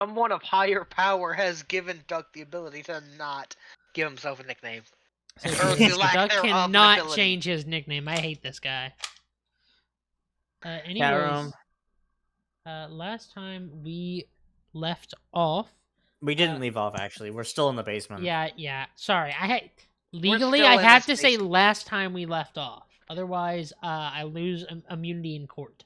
Someone of higher power has given Duck the ability to not give himself a nickname. So Or the lack Duck thereof an cannot ability. change his nickname. I hate this guy. Chat Anyways, room. last time we left off. We didn't leave off, actually. We're still in the basement. Yeah. Sorry, legally still I in have this to say basement. last time we left off. Otherwise, I lose immunity in court.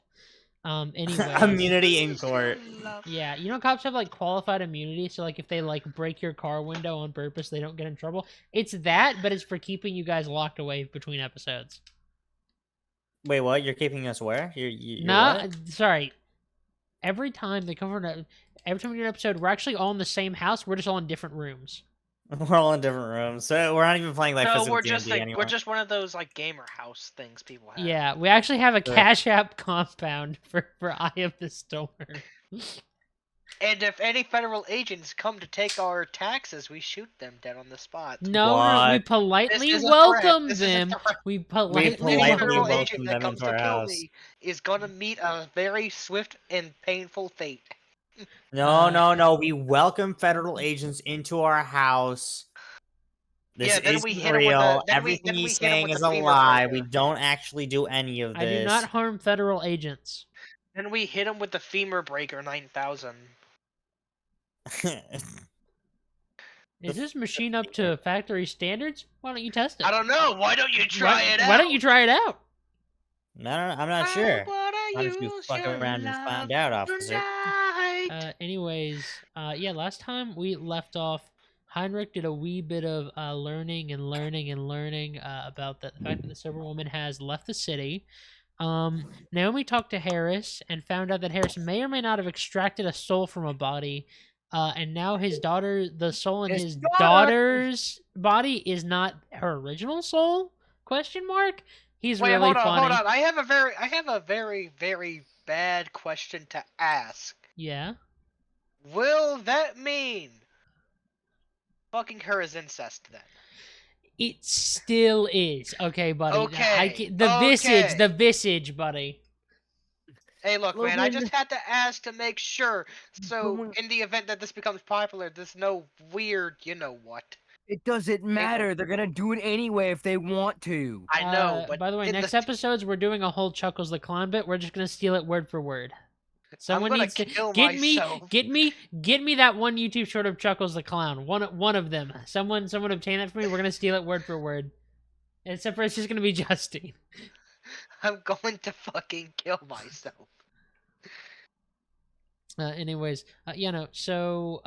Anyways, Immunity in court. yeah, you know cops have like qualified immunity, so like if they like break your car window on purpose, they don't get in trouble. It's that, but it's for keeping you guys locked away between episodes. Wait, what? You're keeping us where? You're Nah, what? sorry. Every time they come for every time we do an episode, we're actually all in the same house. We're just all in different rooms. We're all in different rooms, so we're not even playing like No, physical we're just D&D like anymore. we're just one of those like gamer house things people have. Yeah, we actually have a Sure. Cash App compound for Eye of the Storm. And if any federal agents come to take our taxes, we shoot them dead on the spot. No, we What? politely This is a welcome threat. This is a them. threat. We We politely Any politely federal welcome. agent that them comes into to our kill house. me is gonna meet a very swift and painful fate. No. We welcome federal agents into our house. This Yeah, then isn't we hit 'em with real. the- then we- Everything then we he's hit 'em saying with is the a femur lie. breaker. We don't actually do any of I this. do not harm federal agents. Then we hit him with the femur breaker 9000. Is this machine up to factory standards? Why don't you test it? I don't know. Why don't you try it out? Why don't you try it out? No, I'm not sure. Why Why don't you fuck around and find out, officer? Anyways, yeah, last time we left off, Heinrich did a wee bit of learning about the fact that the Silver Woman has left the city. Naomi talked to Harris and found out that Harris may or may not have extracted a soul from a body. And now the soul in his daughter's body is not her original soul? Question mark? He's Wait, really hold on, funny. hold on. I have a very, very bad question to ask. Yeah. Will that mean fucking her is incest then? It still is. Okay, buddy. Okay, The visage, buddy. Hey, look, man, I Logan. just had to ask to make sure. So, Logan. in the event that this becomes popular, there's no weird, you know what. It doesn't matter. They're gonna do it anyway if they want to. I know, but By the way, in next episodes we're doing a whole Chuckles the Clown bit. We're just gonna steal it word for word. Someone gonna needs to kill get myself. me that one YouTube short of Chuckles the Clown. One of them. Someone obtain that for me. We're gonna steal it word for word. Except for it's just gonna be Justine. I'm going to fucking kill myself. Anyways, so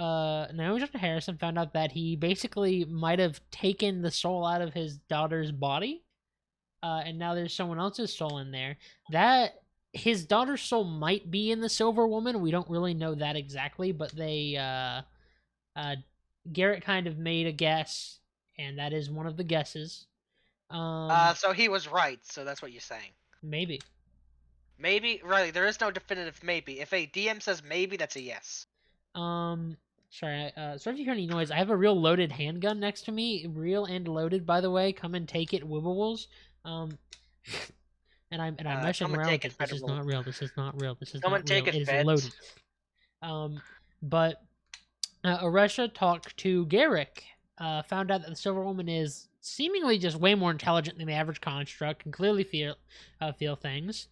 Naomi talked to Harrison, found out that he basically might have taken the soul out of his daughter's body, and now there's someone else's soul in there. That his daughter's soul might be in the Silver Woman. We don't really know that exactly, but Garrett kind of made a guess, and that is one of the guesses. So he was right, so that's what you're saying. Maybe. Maybe, right, there is no definitive maybe. If a DM says maybe, that's a yes. Sorry, sorry if you hear any noise. I have a real loaded handgun next to me. Real and loaded, by the way. Come and take it, Wibbles. And I'm messing around with it. This is not real. This is not real. This is Come not and real. take it, It is Feds. loaded. But Aresha talked to Garrick. Found out that the Silver Woman is seemingly just way more intelligent than the average construct. Can clearly feel things.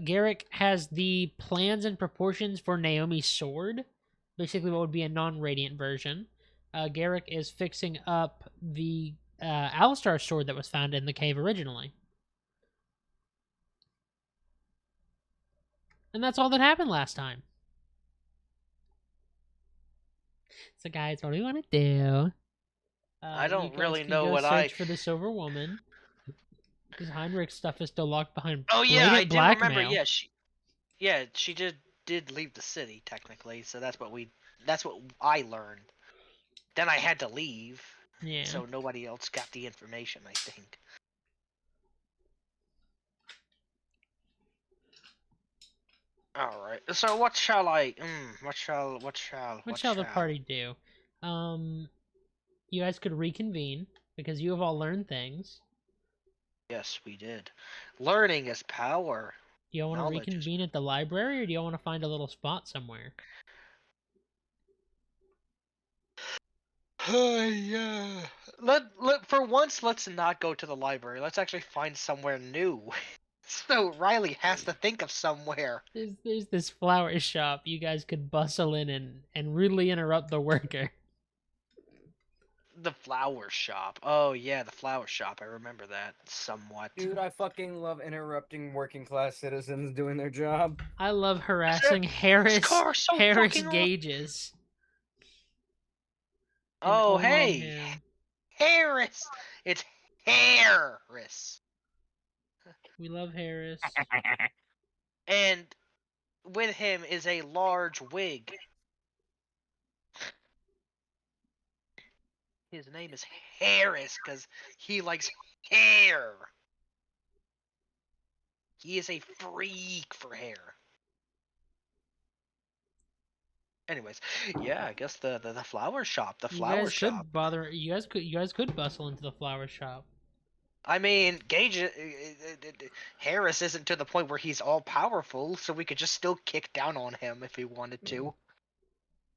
Garrick has the plans and proportions for Naomi's sword, basically what would be a non-radiant version. Garrick is fixing up the Alistar sword that was found in the cave originally. And that's all that happened last time. So guys, what do we want to do? I don't really can know go what search for the Silver Woman. Because Heinrich's stuff is still locked behind Oh yeah, I blatant do blackmail. remember. Yeah, she did leave the city technically. So that's what I learned. Then I had to leave. Yeah. So nobody else got the information, I think. All right. So what shall I? What shall the party do? You guys could reconvene because you have all learned things. Yes, we did. Learning is power. Do you want to reconvene at the library, or do you want to find a little spot somewhere? Yeah. For once, let's not go to the library. Let's actually find somewhere new. So Riley has to think of somewhere. There's this flower shop. You guys could bustle in and rudely interrupt the worker. The flower shop. Oh yeah, the flower shop. I remember that somewhat. Dude, I fucking love interrupting working class citizens doing their job. I love harassing Harris car's so Harris fucking Gages. and Oh owning hey, him. Harris. It's Harris. We love Harris. And with him is a large wig. His name is Harris because he likes hair. He is a freak for hair. Anyways, yeah, I guess the flower shop. The You flower guys shop. could bother. You guys could bustle into the flower shop. I mean, Harris isn't to the point where he's all powerful, so we could just still kick down on him if we wanted to.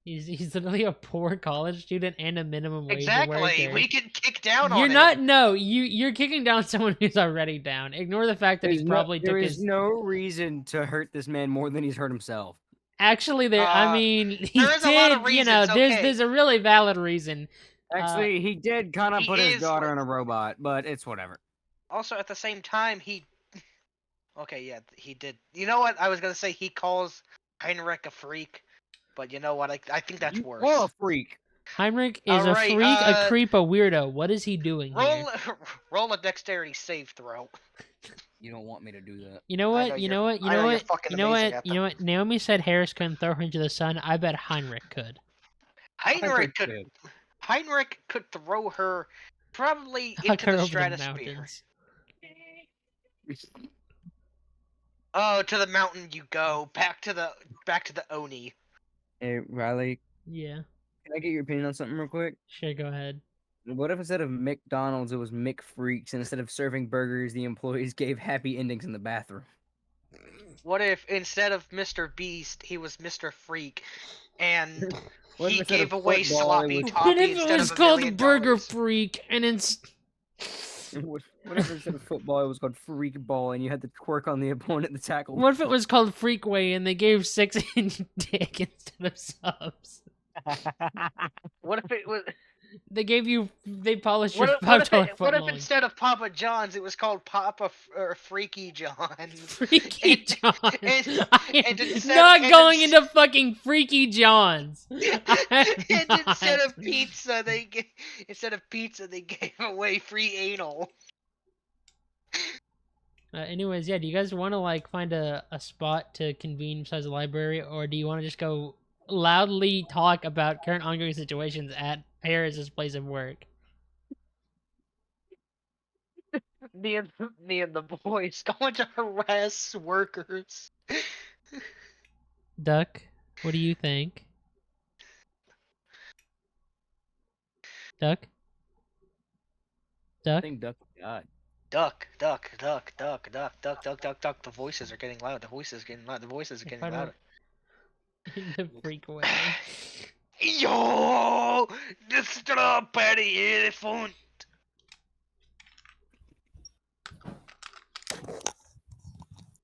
He's literally a poor college student and a minimum wage Exactly, worker. we can kick down on You're him. not. No, you're kicking down someone who's already down. Ignore the fact that he probably there took is his. no reason to hurt this man more than he's hurt himself. Actually, there. I Uh, mean, he there is did. a lot of You know, reasons, okay. there's a really valid reason. Actually, he did kind of he put his is daughter like- in a robot, but it's whatever. Also, at the same time, he. Okay, yeah, he did. You know what? I was gonna say he calls Heinrich a freak, but you know what? I think that's worse. Well, a freak. Heinrich is a Alright, freak, a creep, a weirdo. What is he doing here? Roll a dexterity save throw. You don't want me to do that. You know I what? know You you're- know what? You I know know you're what? fucking You know amazing what? at You know them. what? Naomi said Harris couldn't throw her into the sun. I bet Heinrich could. Heinrich could throw her probably Huck into her the over the stratosphere. mountains. Oh, to the mountain you go. Back to the Oni. Hey, Riley, Yeah. can I get your opinion on something real quick? Sure, go ahead. What if instead of McDonald's, it was McFreaks, and instead of serving burgers, the employees gave happy endings in the bathroom? What if instead of Mr. Beast, he was Mr. Freak, and What if he instead of gave away football, it sloppy was- toffee What if it instead was of $1 called million? Burger Freak and it's What if instead of football, it was called freak ball, and you had to twerk on the opponent to tackle? what if it was called Freakway and they gave 6-inch dick instead of subs? What if it was? They polished your What if, $5 what if footlong. instead of Papa John's, it was called Freaky John's? Freaky and- John. and- I am and instead- not and going ins- into fucking Freaky John's. I am And instead not. of pizza, they gave away free anal. Anyways, yeah, do you guys want to like find a spot to convene besides the library, or do you want to just go loudly talk about current ongoing situations at Harris's place of work? Me and the boys going to harass workers. Duck, what do you think? Duck? I Duck? think Duck God. Duck. The voices are getting loud. The voices are getting loud. The voices are getting If I don't- louder. the freak way. Yo, the strawberry elephant.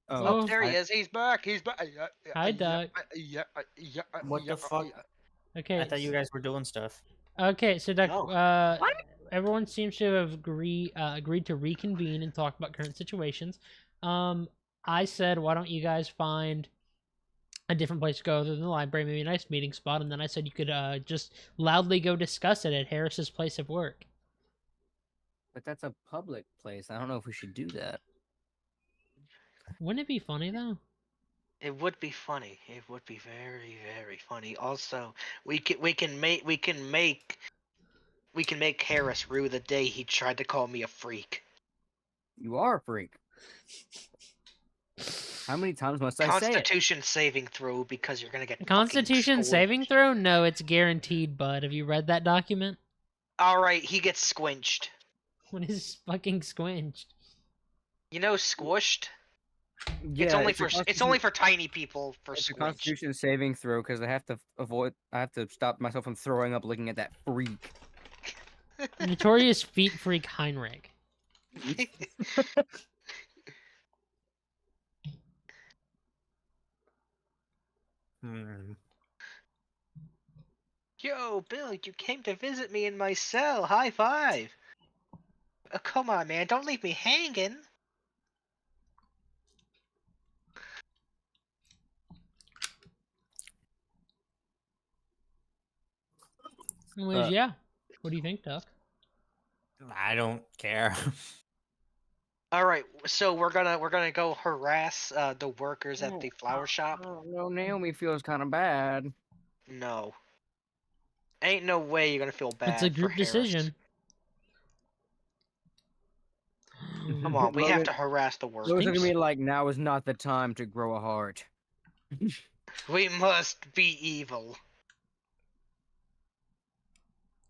Oh, Oh, There he is. He's back. He's back. Hi, Duck. What the fuck? Okay. I thought you guys were doing stuff. Okay, so Duck, No. everyone seems to have agreed to reconvene and talk about current situations. I said, why don't you guys find a different place to go other than the library, maybe a nice meeting spot, and then I said you could just loudly go discuss it at Harris's place of work. but that's a public place. I don't know if we should do that. Wouldn't it be funny though? It would be funny. It would be very, very funny. Also, we can make Harris rue the day he tried to call me a freak. You are a freak. How many times must I say it? Constitution saving throw because you're gonna get Constitution fucking saving squished. throw? No, it's guaranteed, bud. Have you read that document? All right, he gets squinched. What is fucking squinched? You know, squished. Yeah, It's only a it's only for tiny people. For It's a squished. Constitution saving throw because I have to stop myself from throwing up looking at that freak. Notorious feet freak Heinrich. Hmm. Yo, Bill, you came to visit me in my cell. High five. Come on, man. Don't leave me hanging. Anyways, yeah. What do you think, Duck? I don't care. All right, so we're gonna go harass the workers at the flower shop. No, Naomi feels kind of bad. No, ain't no way you're gonna feel It's a bad for group Harris. decision. Come on, we have Logan- to harass the Logan's workers. gonna be like, now is not the time to grow a heart. We must be evil.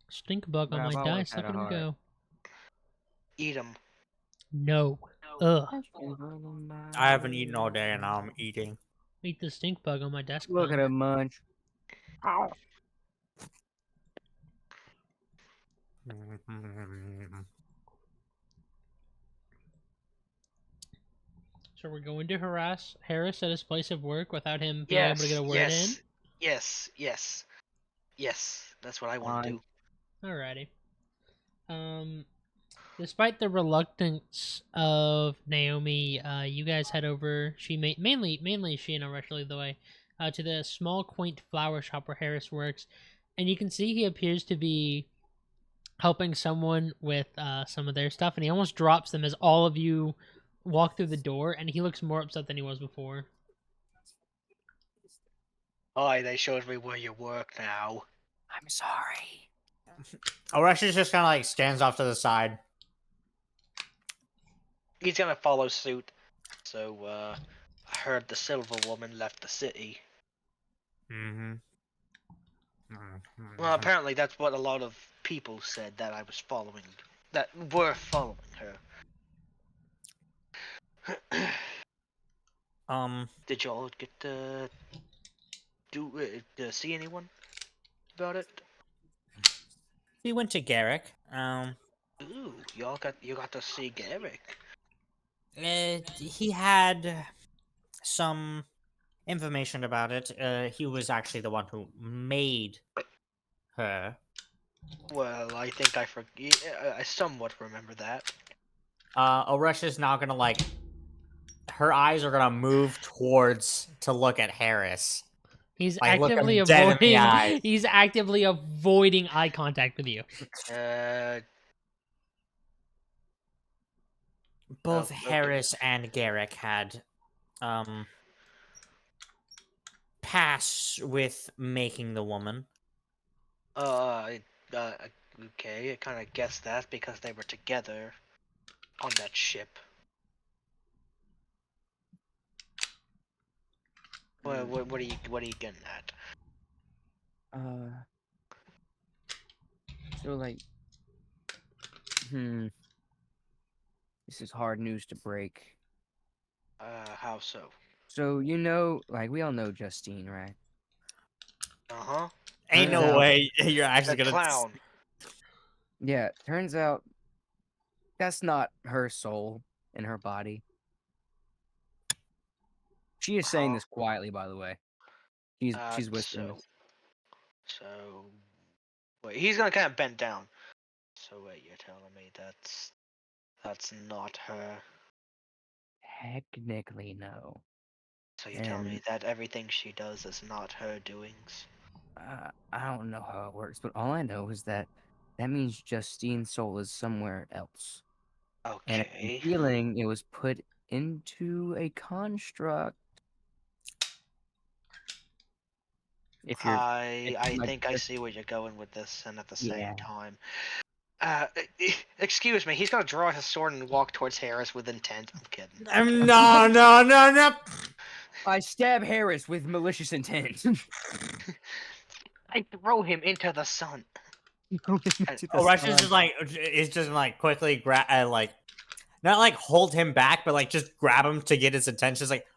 Stink bug But on I've my always dice. had Look a at him heart. go. Eat them. No. Ugh. I haven't eaten all day and now I'm eating. Eat the stink bug on my desk. Look pal. at him munch. So we're going to harass Harris at his place of work without him being able to get a word in. Yes. That's what I want to Fine. do. Alrighty. Despite the reluctance of Naomi, you guys head over. Mainly she and Aresh lead the way to the small, quaint flower shop where Harris works, and you can see he appears to be helping someone with some of their stuff, and he almost drops them as all of you walk through the door, and he looks more upset than he was before. Hi, they showed me where you work now. I'm sorry. Oreshes just kind of like stands off to the side. He's gonna follow suit. So, I heard the silver woman left the city. Mm-hmm. Well, apparently that's what a lot of people said that I was following, that were following her. Did y'all get to see anyone about it? We went to Garrick. Ooh, you got to see Garrick. He had some information about it. He was actually the one who made her. Well, I think I somewhat remember that. Oresh is now gonna like. Her eyes are gonna move towards to look at Harris. He's Like, look actively him dead in the avoiding. eye. He's actively avoiding eye contact with you. Both okay. Harris and Garrick had pass with making the woman. Okay, I kind of guessed that because they were together on that ship. What are you getting at? So like, this is hard news to break. How so? So like we all know Justine, right? Uh-huh. Ain't Turns no out- way you're actually The gonna. clown. Yeah, turns out that's not her soul in her body. She is saying Huh? this quietly, by the way. She's whispering this. So, wait, he's gonna kind of bend down. So wait, you're telling me that's not her. Technically, no. So you're telling me And that everything she does is not her doings. I don't know how it works, but all I know is that means Justine's soul is somewhere else. And I'm Okay. feeling it was put into a construct. If you're, I like, think I just- see where you're going with this, and at the Yeah. same time, excuse me, he's gonna draw his sword and walk towards Harris with intent. I'm kidding. No. I stab Harris with malicious intent. I throw him into the sun. Oresh is just like quickly grab like not like hold him back, but like just grab him to get his attention. It's like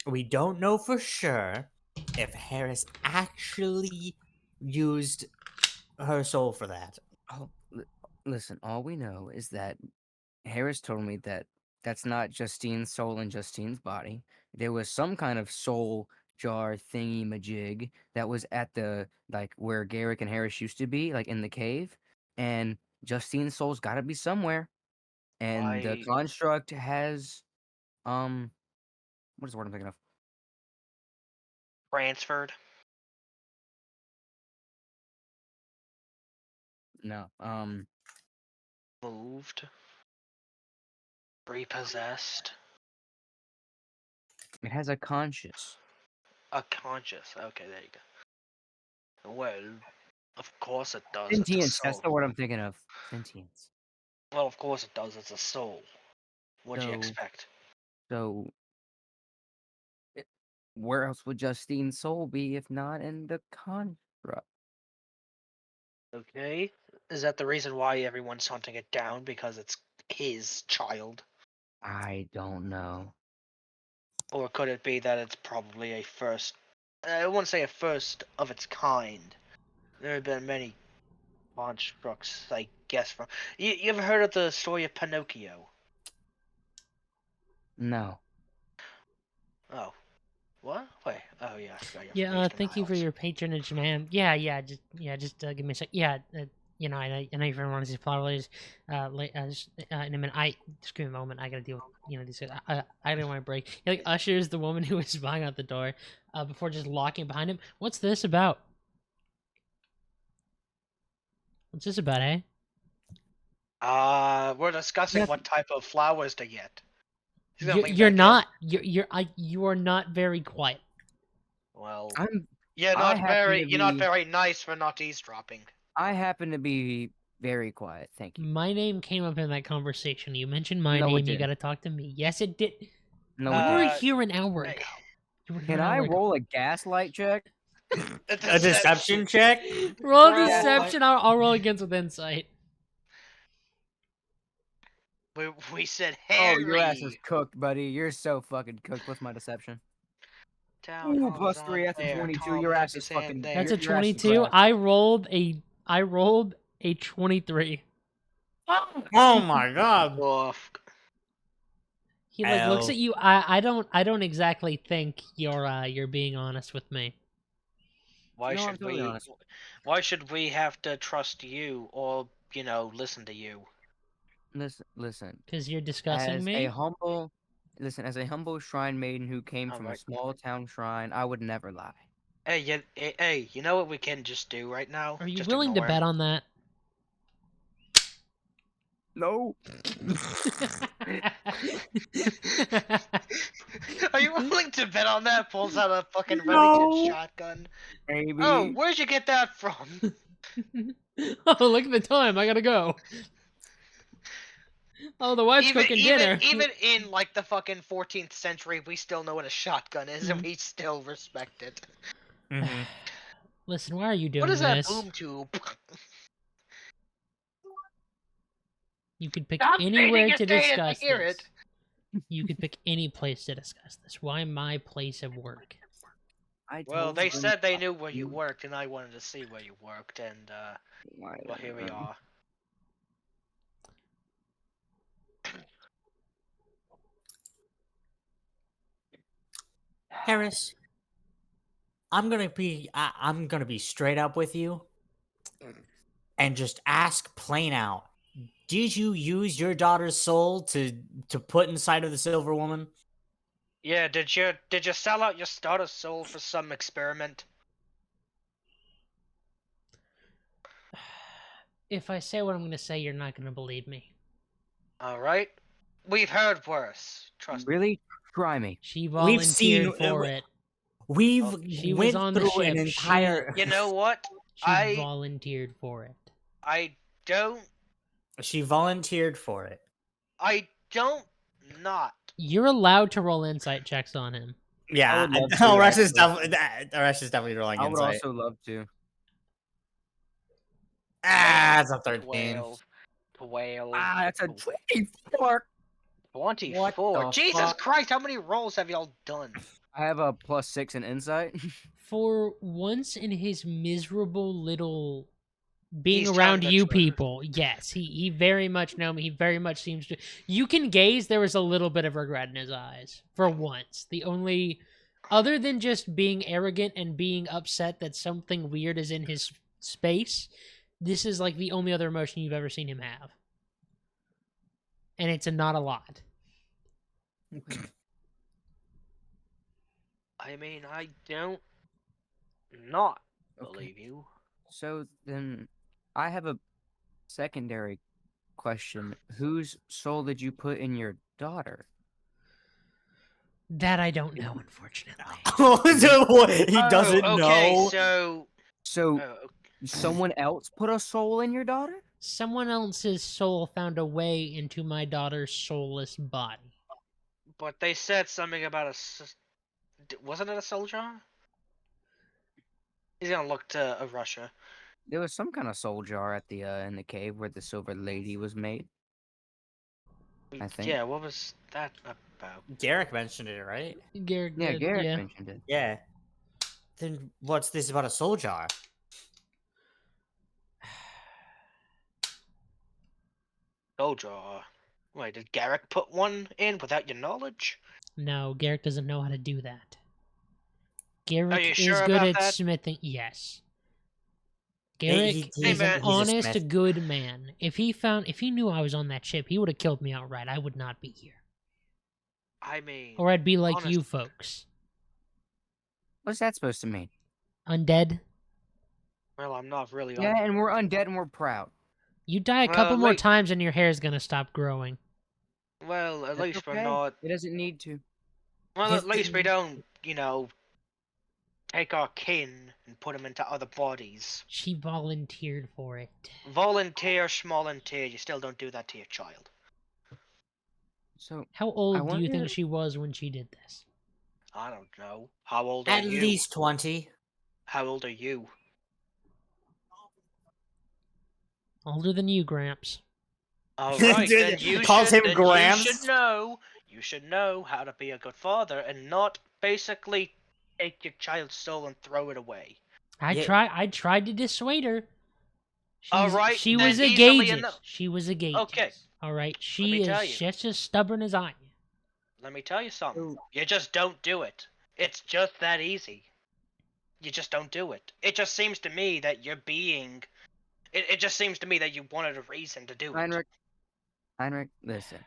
we don't know for sure if Harris actually used her soul for that. Oh, Listen, all we know is that Harris told me that that's not Justine's soul in Justine's body. There was some kind of soul jar thingy majig that was at the like where Garrick and Harris used to be, like in the cave. And Justine's soul's gotta be somewhere. And the Why construct has what is the word I'm thinking of? transferred? No. Moved? Repossessed? It has a conscious. A conscious. Okay, there you go. Well, of course it does. It's a Sentience, that's soul. the word I'm thinking of. Sentience. Well, of course it does. It's a soul. What'd you So expect? so where else would Justine's soul be if not in the construct? Okay. Is that the reason why everyone's hunting it down? Because it's his child? I don't know. Or could it be that it's probably a first... I wouldn't say a first of its kind. There have been many constructs, I guess. From you ever heard of the story of Pinocchio? No. Oh. What? Wait. Oh, yeah, I forgot you're from Yeah, Eastern thank you for Isles. your patronage, man. Just give me a sec. Yeah, I know you're one of these followers. In a minute, just give me a moment. I gotta deal with these. I don't want to break. Like Usher is the woman who was spying out the door, before just locking behind him. What's this about? What's this about, eh? We're discussing what type of flowers to get. He's gonna lean You're back in. not. You are not very quiet. Well, I'm you're I not happen to be very nice for not eavesdropping. I happen to be very quiet, thank you. My name came up in that conversation. You mentioned my No, it name. You didn't. got to talk to me. Yes, it did. No, You it were didn't. here an hour hey. ago. You were here Can an I hour ago. roll a gaslight check? A deception check? Roll Bro. deception. I'll roll against with insight. We said Oh, Henry. your ass is cooked, buddy. You're so fucking cooked. What's my deception? Town Ooh, hall plus is 3 not after there. 22. Tom Your has ass his is hand fucking. there. That's your, a your ass is 22. trash. I rolled a 23. Oh my god. Oof. He like looks Ow. at you. I don't exactly think you're being honest with me. Why No, I'm should totally we? honest. Why should we have to trust you or listen to you? Listen. Because you're discussing me. As a humble shrine maiden who came All from a right. small town shrine, I would never lie. Hey, you know what we can just do right now? Are you Just willing to ignore bet him. on that? No. Are you willing to bet on that? Pulls out a fucking No. Remington shotgun. Maybe. Oh, where'd you get that from? Oh, look at the time. I gotta go. Oh, the wife's cooking dinner. Even in like the fucking 14th century, we still know what a shotgun is, and we still respect it. Mm-hmm. Listen, why are you doing What is this? that boom tube? You could pick Stop anywhere beating to your data discuss to hear this. it. You could pick any place to discuss this. Why my place of work? Well, they said they knew where you worked, and I wanted to see where you worked, and well, here we are. Harris, I'm gonna be straight up with you and just ask plain out. Did you use your daughter's soul to put inside of the Silver Woman? Yeah, did you sell out your starter soul for some experiment? If I say what I'm going to say, you're not going to believe me. All right, we've heard worse. Trust me. Really? Try me. She volunteered seen- for it. We've She was went on the through an ship. entire. You know what? She volunteered for it. I don't She volunteered for it. not. You're allowed to roll insight checks on him. Yeah, would love to, Arash is actually. definitely rolling I would insight. also love to. It's a 13. 12. That's a 24. 24. What the Jesus fuck? Christ, how many rolls have y'all done? I have a +6 in insight. For once in his miserable little being He's around telling the you truth. people, yes, he very much know me. He very much seems to. You can gaze. There was a little bit of regret in his eyes for once. The only, other than just being arrogant and being upset that something weird is in his space, this is like the only other emotion you've ever seen him have, and it's not a lot. I mean, I don't not Okay. believe you. So then, I have a secondary question. Whose soul did you put in your daughter? That I don't know, unfortunately. He doesn't okay, know. so So oh, someone else put a soul in your daughter? Someone else's soul found a way into my daughter's soulless body. but they said something about wasn't it a soul jar? He's gonna look to Russia. There was some kind of soul jar at the in the cave where the silver lady was made. I think. Yeah, what was that about? Garrick mentioned it, right? Garrick Yeah, did, Garrett yeah. mentioned it. Yeah. Then what's this about a soul jar? Soul jar. Wait, did Garrick put one in without your knowledge? No, Garrick doesn't know how to do that. you Garrick sure is good about at that? smithing. Yes. He- Garrick he- is an he's a honest, smith. good man. If he knew I was on that ship, he would have killed me outright. I would not be here. I mean, Or I'd be like honest- you folks. What's that supposed to mean? Undead. Well, I'm not really. Yeah, and we're undead and we're proud. You die a Well, couple more like- times and your hair is gonna stop growing. Well, at That's least we're okay. not. It doesn't need to. Well, His- at least we don't, take our kin and put them into other bodies. She volunteered for it. Volunteer, schmolunteer, you still don't do that to your child. So How old do you wonder- think she was when she did this? I don't know. How old are At you? least 20. How old are you? Older than you, Gramps. Alright, then you Calls should, him then Gramps? you should know how to be a good father and not basically take your child's soul and throw it away. Yeah. I tried to dissuade her. Alright, she then was a easily gauges. enough. She was a gauges. Okay. All right. me She tell is you. just as stubborn as I am. Let me tell you something. So- You just don't do it. It's just that easy. You just don't do it. It just seems to me that you're being... It just seems to me that you wanted a reason to do it. Heinrich, listen.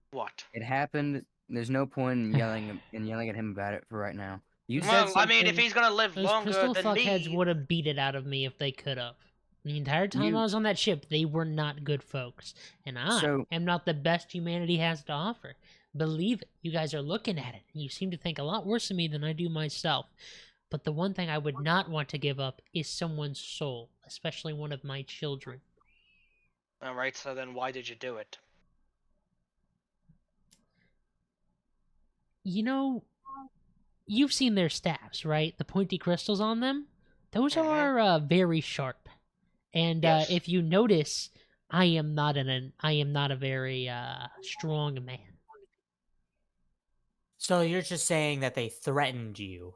What? It happened. There's no point in yelling at him about it for right now. You said Well, something. I mean, if he's gonna live Those longer crystal than fuckheads me... would have beat it out of me if they could have. The entire time I was on that ship, they were not good folks. And I So- am not the best humanity has to offer. Believe it. You guys are looking at it. And you seem to think a lot worse of me than I do myself. But the one thing I would not want to give up is someone's soul, especially one of my children. Alright, so then why did you do it? You know, you've seen their staffs, right? The pointy crystals on them? Those Mhm. are very sharp. And Yes. if you notice, I am not a very strong man. So you're just saying that they threatened you.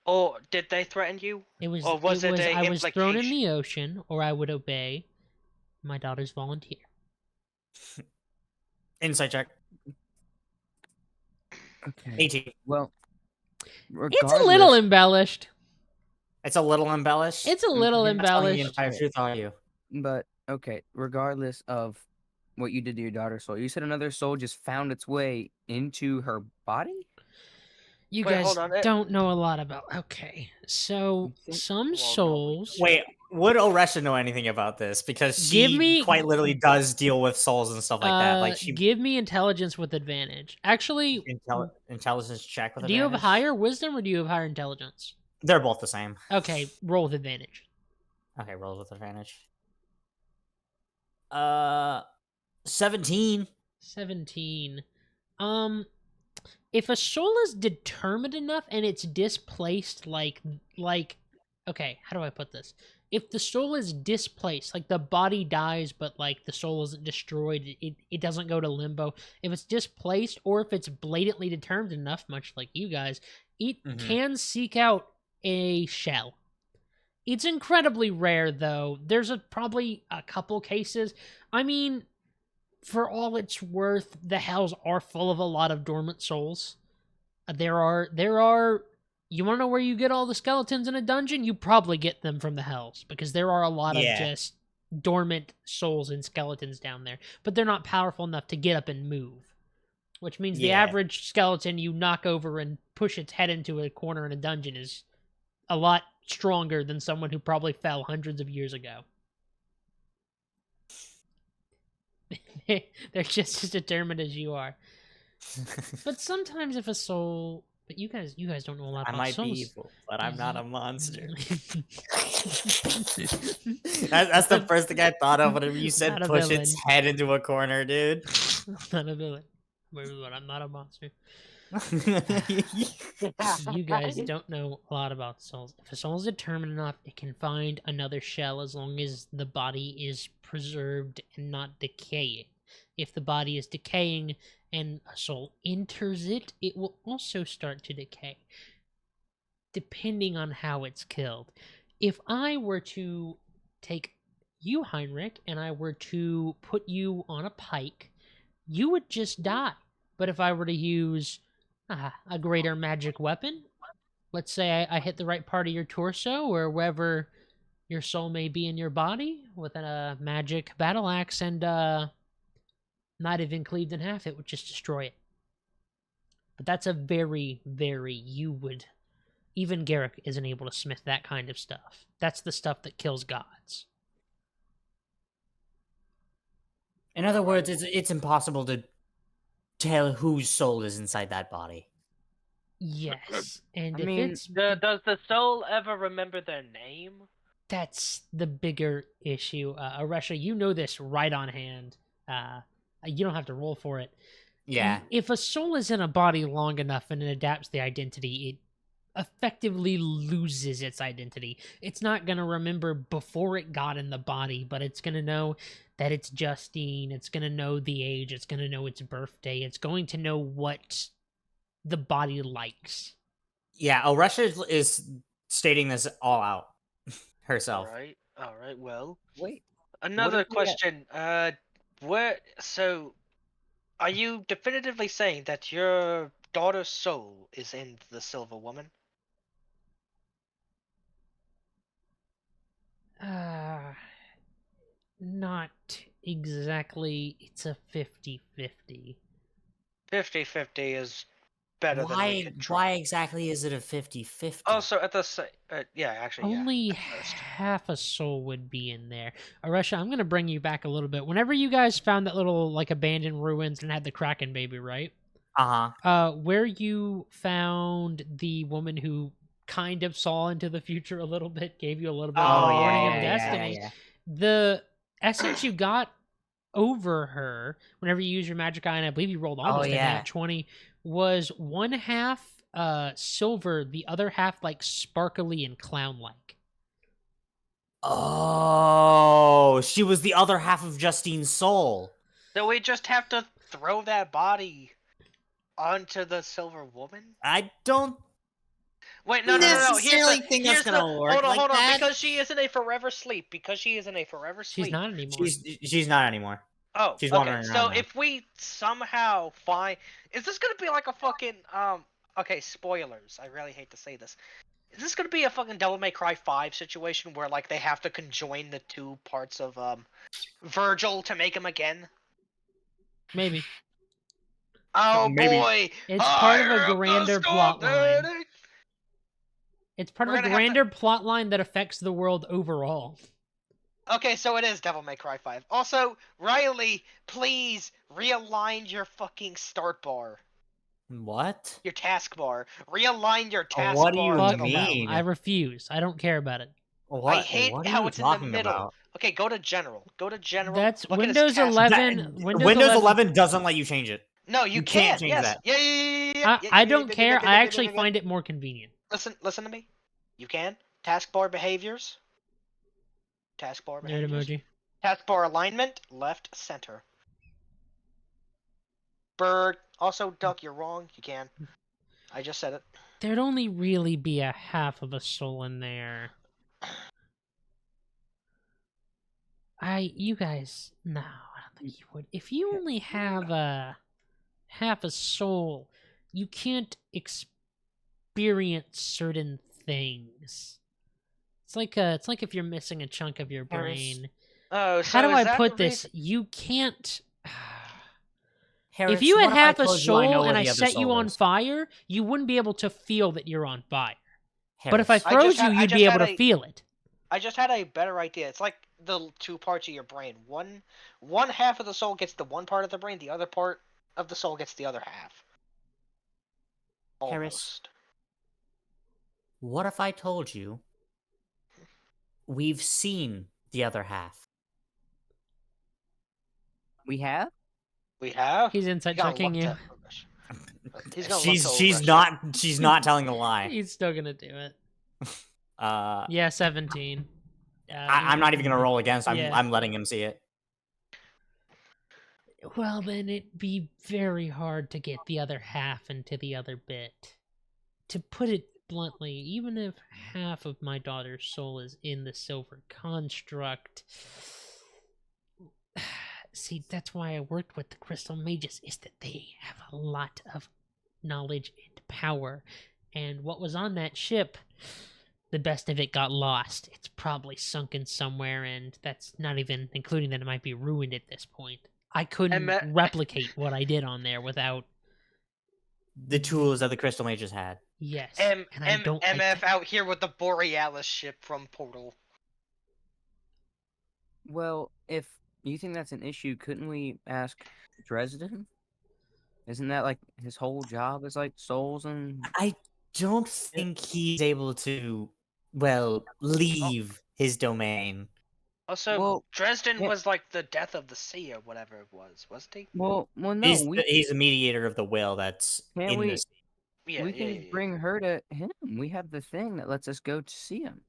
Or did they threaten you? It was Or was it a I was thrown in implication? the ocean, or I would obey my daughter's volunteer. Insight check. Okay. 18. Well, It's a little embellished. It's a little embellished. It's a little Mhm. Not telling the embellished. entire truth, are you? But okay, regardless of what you did to your daughter's soul, you said another soul just found its way into her body. You Wait, guys hold on, don't know a lot about. Okay, so think- some well, no, souls. Wait, would Oresha know anything about this? Because Give she me- quite literally does deal with souls and stuff like that. Like she Give me intelligence with advantage. Actually, intelligence check with do you have advantage? higher wisdom or do you have higher intelligence? They're both the same. Okay, roll with advantage. Okay, rolls with advantage. 17. 17. If a soul is determined enough and it's displaced like okay, how do I put this? If the soul is displaced, like the body dies but like the soul isn't destroyed, it doesn't go to limbo. If it's displaced or if it's blatantly determined enough, much like you guys, it Mhm. can seek out a shell. It's incredibly rare, though. There's probably a couple cases. I mean, for all it's worth, the hells are full of a lot of dormant souls. There are. You want to know where you get all the skeletons in a dungeon? You probably get them from the hells, because there are a lot of Yeah. just dormant souls and skeletons down there, but they're not powerful enough to get up and move. Which means the Yeah. average skeleton you knock over and push its head into a corner in a dungeon is a lot stronger than someone who probably fell hundreds of years ago. They're just as determined as you are. But sometimes if a soul, but you guys don't know a lot I about might souls. be evil, but I'm not a monster. That's That's the first thing I thought of when you said Not a push villain. its head into a corner, dude. Not a villain. But I'm not a monster. You guys don't know a lot about souls. If a soul is determined enough, it can find another shell as long as the body is preserved and not decaying. If the body is decaying and a soul enters it, it will also start to decay, depending on how it's killed. If I were to take you, Heinrich, and I were to put you on a pike, you would just die. But if I were to use a greater magic weapon, let's say I hit the right part of your torso or wherever your soul may be in your body with a magic battle axe and not even cleaved in half, it would just destroy it. But that's a very, you would. Even Garrick isn't able to smith that kind of stuff. That's the stuff that kills gods. In other words, it's impossible to tell whose soul is inside that body. Yes, and I if mean, it's Does the soul ever remember their name? that's the bigger issue. Aresha, you know this right on hand. You don't have to roll for it. Yeah. If a soul is in a body long enough and it adapts the identity, it effectively loses its identity. It's not going to remember before it got in the body, but it's going to know that it's Justine. It's going to know the age. It's going to know its birthday. It's going to know what the body likes. Yeah, Oresha is stating this all out herself. All right. Well, Wait. another if we- question. Where? So, are you definitively saying that your daughter's soul is in the Silver Woman? Not exactly. It's a 50-50. 50-50 is better than we could try. Why exactly is it a 50-50? Also, at the yeah, actually, yeah. Only at first. half a soul would be in there. Aresha, I'm gonna bring you back a little bit. Whenever you guys found that little like abandoned ruins and had the Kraken baby, right? Where you found the woman who kind of saw into the future a little bit, gave you a little bit of a warning of destiny. The essence you got over her, whenever you use your magic eye, and I believe you rolled almost a nat 20, was one half silver, the other half like sparkly and clown-like. Oh, she was the other half of Justine's soul. So we just have to throw that body onto the Silver Woman? I don't Wait, no. necessarily think that's gonna work hold on, like that. because she is in a forever sleep. She's not anymore. She's not anymore. Oh, She's okay. wandering So around now. if we somehow find, is this gonna be like a fucking Okay, spoilers. I really hate to say this. Is this gonna be a fucking Devil May Cry 5 situation where like they have to conjoin the two parts of Virgil to make him again? Maybe. Oh Maybe. boy! It's part of a Higher up the grander plot line. standing! It's part We're of a gonna have to- grander plot line that affects the world overall. Okay, so it is Devil May Cry 5. Also, Riley, please realign your fucking start bar. What? Your taskbar. Realign your taskbar. What do you to Fuck the no. left. mean? I refuse. I don't care about it. What? I hate what are how you it's in the talking middle. about? Okay, go to general. Go to general. That's look at his Windows task- 11. Windows 11 doesn't let you change it. No, you You can't change yes. that. Yeah. I don't care. I actually find it more convenient. Listen to me. You can. Taskbar behaviors. Taskbar Nerd behaviors. emoji. Taskbar alignment, left, center. Bird. Also, Duck, you're wrong. You can. I just said it. There'd only really be a half of a soul in there. You guys, no, I don't think you would. If you only have half a soul, you can't experience certain things. It's like if you're missing a chunk of your Harris. brain. Oh, How so do is I that put the this? reason? You can't. Harris, If you had what if I half a told you I know soul where and I the other set you soul on is? fire, you wouldn't be able to feel that you're on fire. But if I Harris. froze you, I you'd just be had able to a feel it. I just had a better idea. It's like the two parts of your brain. One half of the soul gets the one part of the brain, the other part of the soul gets the other half. Harris, Almost. what if I told you we've seen the other half? We have? We have? He's insight checking you. He's gonna look to She's not telling a lie. He's still gonna do it. Uh, Yeah, 17. I'm not even gonna roll against. Yeah. I'm letting him see it. Well, then it'd be very hard to get the other half into the other bit. To put it bluntly, even if half of my daughter's soul is in the silver construct, see, that's why I worked with the crystal mages, is that they have a lot of knowledge and power. And what was on that ship, the best of it got lost. It's probably sunken somewhere, and that's not even including that it might be ruined at this point. I couldn't replicate what I did on there without the tools that the crystal mages had. Yes, and I don't MF like out here with the Borealis ship from Portal. Well, if you think that's an issue, couldn't we ask Dresden? Isn't that like his whole job is like souls and I don't think he's able to, well, leave his domain. Also, Well, Dresden yeah. was like the death of the sea or whatever it was, wasn't he? well, no, He's a mediator of the will that's Can't in we- this. Yeah, we can just bring her to him. We have the thing that lets us go to see him.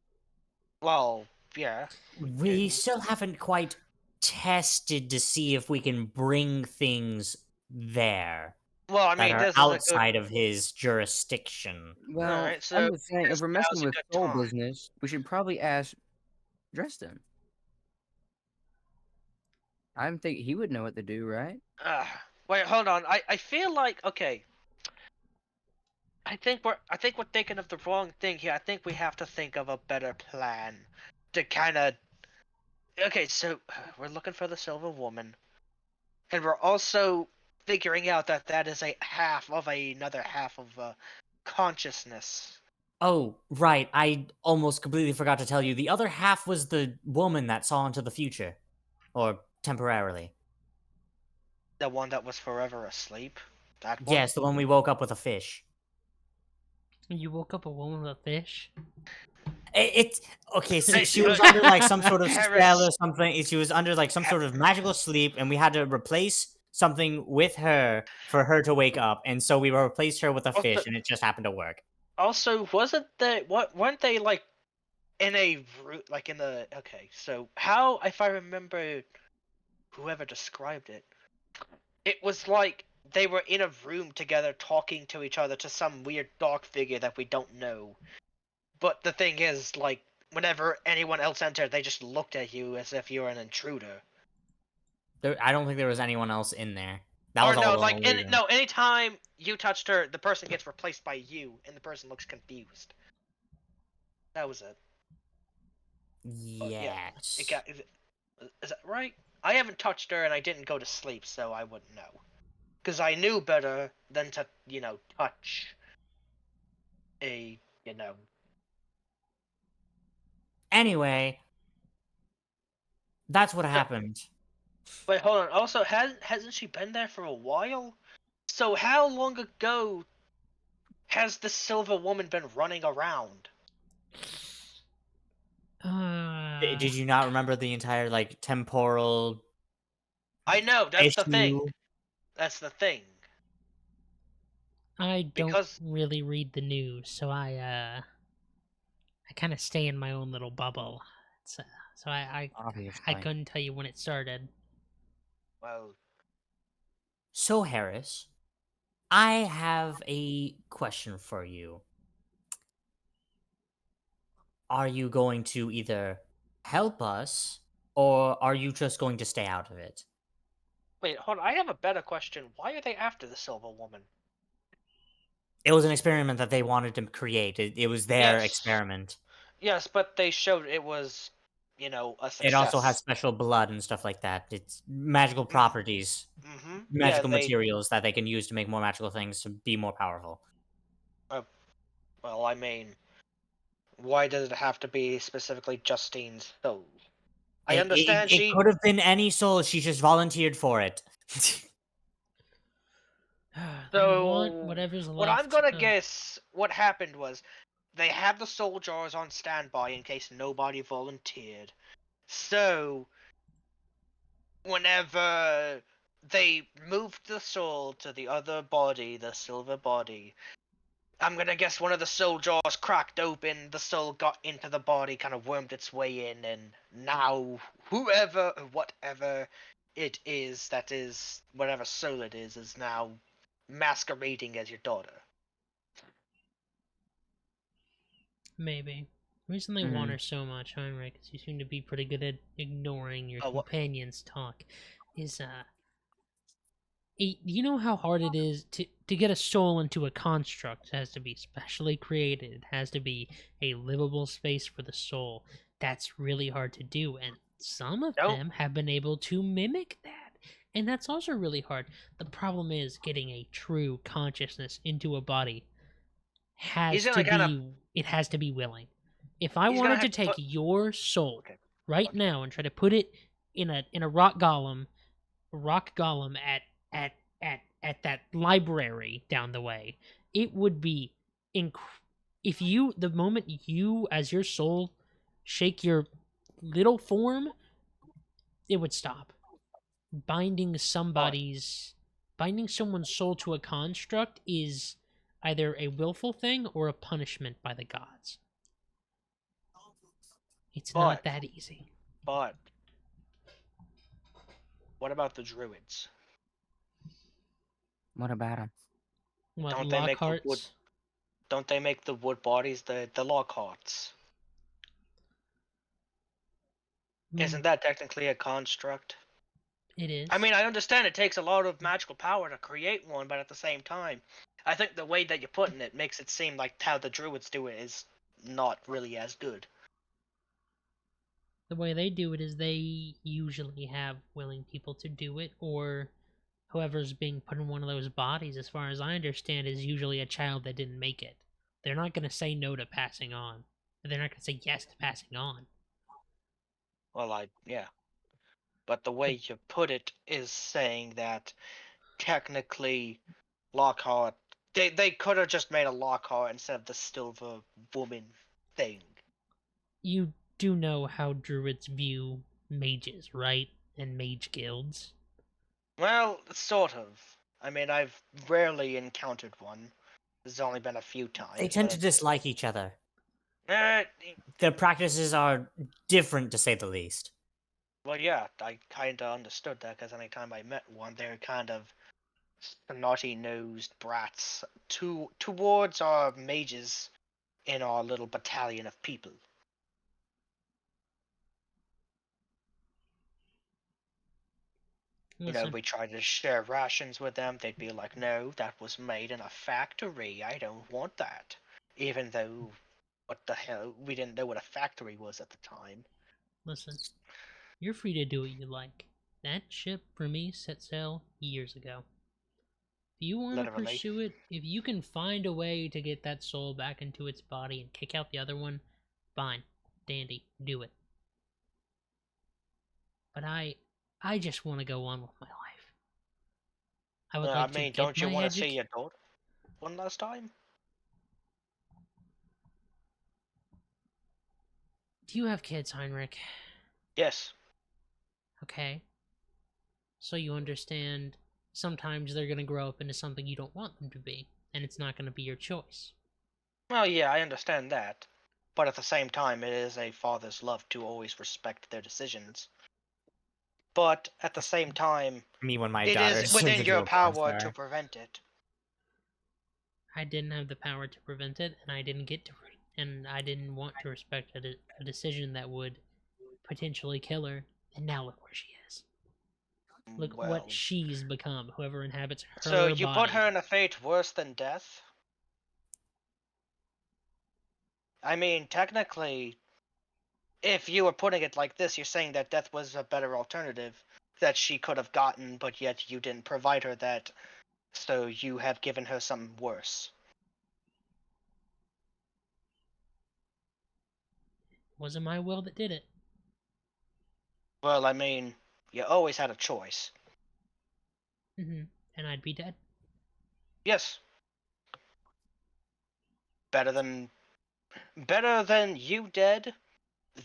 Well, yeah. We still haven't quite tested to see if we can bring things there Well, I that mean, are this is a good. outside of his jurisdiction. Well, Alright, so I'm just saying, if we're now's messing a with good soul time. business, we should probably ask Dresden. I think he would know what to do, right? Wait, hold on. I feel like okay. I think we're thinking of the wrong thing here. I think we have to think of a better plan to kind of. Okay, so we're looking for the Silver Woman, and we're also figuring out that that is a half of another half of consciousness. Oh, right. I almost completely forgot to tell you. The other half was the woman that saw into the future. Or temporarily. The one that was forever asleep. That one. Yes, the one we woke up with a fish. You woke up a woman with a fish? It's okay. So Hey, she was under like some sort of Harris. spell or something. She was under like some sort of magical sleep, and we had to replace something with her for her to wake up. And so we replaced her with a Also- fish, and it just happened to work. Also, wasn't they weren't they like in a like in the okay? So how if I remember, whoever described it, it was like they were in a room together talking to each other to some weird dark figure that we don't know. But the thing is, like, whenever anyone else entered, they just looked at you as if you were an intruder. I don't think there was anyone else in there. That was Or no, all like, an illusion. anytime you touched her, the person gets replaced by you, and the person looks confused. That was it. Yes. It got. Is that right? I haven't touched her, and I didn't go to sleep, so I wouldn't know. Because I knew better than to, touch a, Anyway, that's what happened. Wait, hold on. Also, hasn't she been there for a while? So how long ago has the Silver Woman been running around? Did you not remember the entire like temporal I know, that's the thing. issue? That's the thing. I don't Because- really read the news, so I kind of stay in my own little bubble. So I Obviously. couldn't tell you when it started. Well, So, Harris, I have a question for you. Are you going to either help us or are you just going to stay out of it? Wait, hold on. I have a better question. Why are they after the Silver Woman? It was an experiment that they wanted to create. It was their Yes. experiment. Yes, but they showed it was, a It also has success. special blood and stuff like that. It's magical properties, Mm-hmm. Yeah, magical materials that they can use to make more magical things to be more powerful. well, I mean, why does it have to be specifically Justine's soul? I understand It she. could have been any soul. She just volunteered for it. They want So, whatever's what I'm left gonna of. guess what happened was they had the soul jars on standby in case nobody volunteered. So, whenever they moved the soul to the other body, the silver body, I'm gonna guess one of the soul jars cracked open, the soul got into the body, kind of wormed its way in, and now whoever or whatever it is that is, whatever soul it is now masquerading as your daughter. Maybe. The reason they want Mhm. her so much, Heinrich, because you seem to be pretty good at ignoring your Oh, what? companions' talk, is you know how hard it is to get a soul into a construct. It has to be specially created. It has to be a livable space for the soul. That's really hard to do, and some of Nope. them have been able to mimic that. And that's also really hard. The problem is getting a true consciousness into a body He's has gonna to kind of. be it has to be willing. If I He's gonna wanted to have to take put. your soul Okay. right What? now and try to put it in a rock golem at that library down the way, it would be inc- if you the moment you as your soul shake your little form, it would stop. Binding But binding someone's soul to a construct is either a willful thing or a punishment by the gods. It's not but that easy. but what about the druids? What about him? What, Don't they make the wood? Lockhart's? Don't they make the wood bodies the log hearts? Mm, Isn't that technically a construct? it I is. mean, I understand it takes a lot of magical power to create one, but at the same time, I think the way that you're putting it makes it seem like how the druids do it is not really as good. The way they do it is they usually have willing people to do it, or whoever's being put in one of those bodies, as far as I understand, is usually a child that didn't make it. They're not going to say no to passing on. They're not going to say yes to passing on. Well, yeah. But the way But you put it is saying that technically Lockhart, they could have just made a Lockhart instead of the Silver Woman thing. you do know how druids view mages, right? And mage guilds. Well, sort of. I mean, I've rarely encountered one. There's only been a few They times, tend but to dislike each other. uh, Their practices are different, to say the least. well, yeah, I kind of understood that because anytime I met one, they're kind of snotty-nosed brats towards our mages in our little battalion of people. Listen, We tried to share rations with them. They'd be like, "No, that was made in a factory. I don't want that." Even though, what the hell, we didn't know what a factory was at the time. listen. You're free to do what you like. That ship for me set sail years ago. If you want to Literally. pursue it, if you can find a way to get that soul back into its body and kick out the other one, fine, dandy, do it. But I just want to go on with my life. I would I like to mean, get don't you my want to see education. your daughter one last time? Do you have kids, Heinrich? Yes. Okay. So you understand sometimes they're going to grow up into something you don't want them to be, and it's not going to be your choice. Well, yeah, I understand that. But at the same time, it is a father's love to always respect their decisions. But at the same time, Me when my it daughter is turns within into your a porn power to star. prevent it. I didn't have the power to prevent it, and I didn't get to, and I didn't want to respect a decision that would potentially kill her. And now look where she is. Look Well, what she's become, whoever inhabits her so you body. put her in a fate worse than death? I mean, technically, if you were putting it like this, you're saying that death was a better alternative that she could have gotten, but yet you didn't provide her that, so you have given her something worse. It wasn't my will that did it. Well, I mean, you always had a choice. And I'd be dead. Yes. Better than you dead,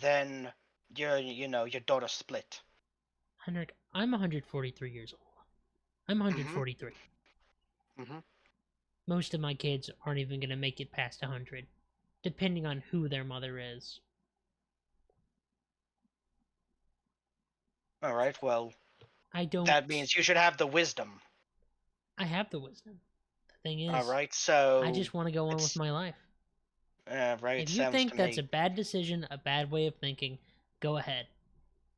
than your daughter split. Heinrich, I'm 143 years old. I'm 143. Mm-hmm. Most of my kids aren't even going to make it past 100, depending on who their mother is. All right. Well, I don't. that means you should have the wisdom. I have the wisdom. The thing is, All right. So I just want to go on with my life. Right. If you Sounds think to that's me. a bad decision, a bad way of thinking, go ahead.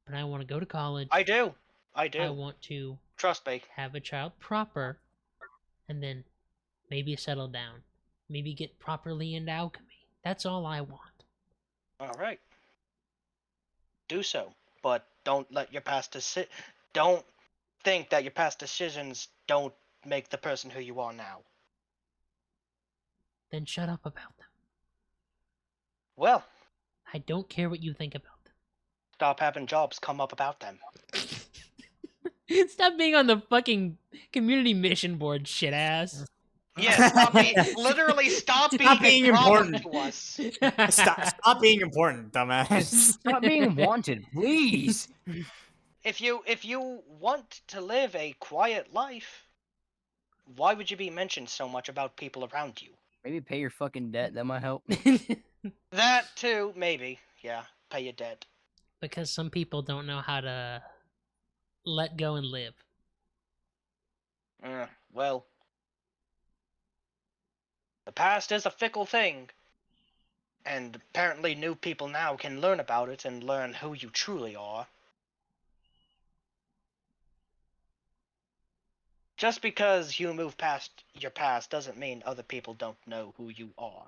But I want to go to college. I do. I want to Trust me. have a child proper, and then maybe settle down. Maybe get properly into alchemy. That's all I want. All right. Do so, but don't let your past Don't think that your past decisions don't make the person who you are now. Then shut up about them. Well, I don't care what you think about them. stop having jobs come up about them. Stop being on the fucking community mission board, shit ass. Yeah, literally stop being important to us. Stop being important, dumbass. Stop being wanted, please. If you want to live a quiet life, why would you be mentioned so much about people around you? Maybe pay your fucking debt. That might help. That too, maybe. Yeah, pay your debt. Because some people don't know how to let go and live. Well, the past is a fickle thing, and apparently new people now can learn about it and learn who you truly are. Just because you move past your past doesn't mean other people don't know who you are.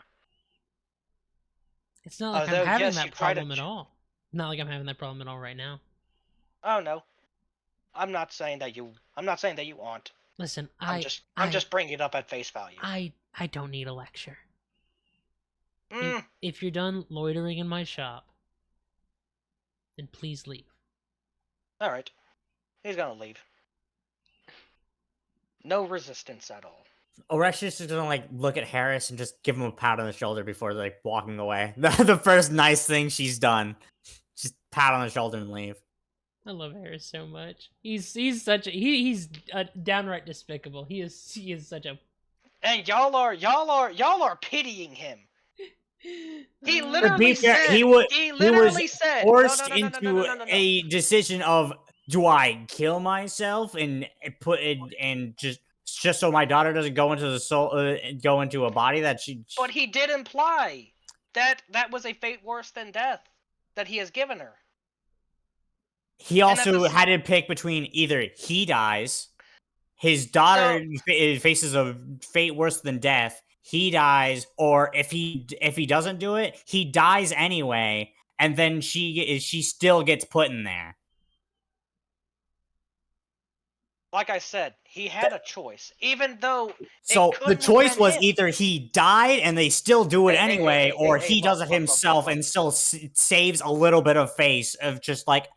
It's not like Although, I'm having yes, that you try to problem at all. Not like I'm having that problem at all right now. Oh no, I'm not saying that you aren't. Listen, I'm just bringing it up at face value. I don't need a lecture. Mm, If you're done loitering in my shop, then please leave. all right, he's gonna leave. No resistance at all. Orestius is gonna like look at Harris and just give him a pat on the shoulder before like walking away. The first nice thing she's done, just pat on the shoulder and leave. I love Harris so much. He's such a he's downright despicable. He is such a. And y'all are pitying him. He To literally be fair, said. he literally was said. forced No. into a decision of do I kill myself and put it and just so my daughter doesn't go into the soul go into a body that she. But he did imply that was a fate worse than death that he has given her. He also had to pick between either he dies, his daughter faces a fate worse than death, he dies, or if he doesn't do it, he dies anyway, and then she still gets put in there. Like I said, he had a choice, even though. So the choice was either he died and they still do it anyway, or he does it himself and still saves a little bit of face of just like,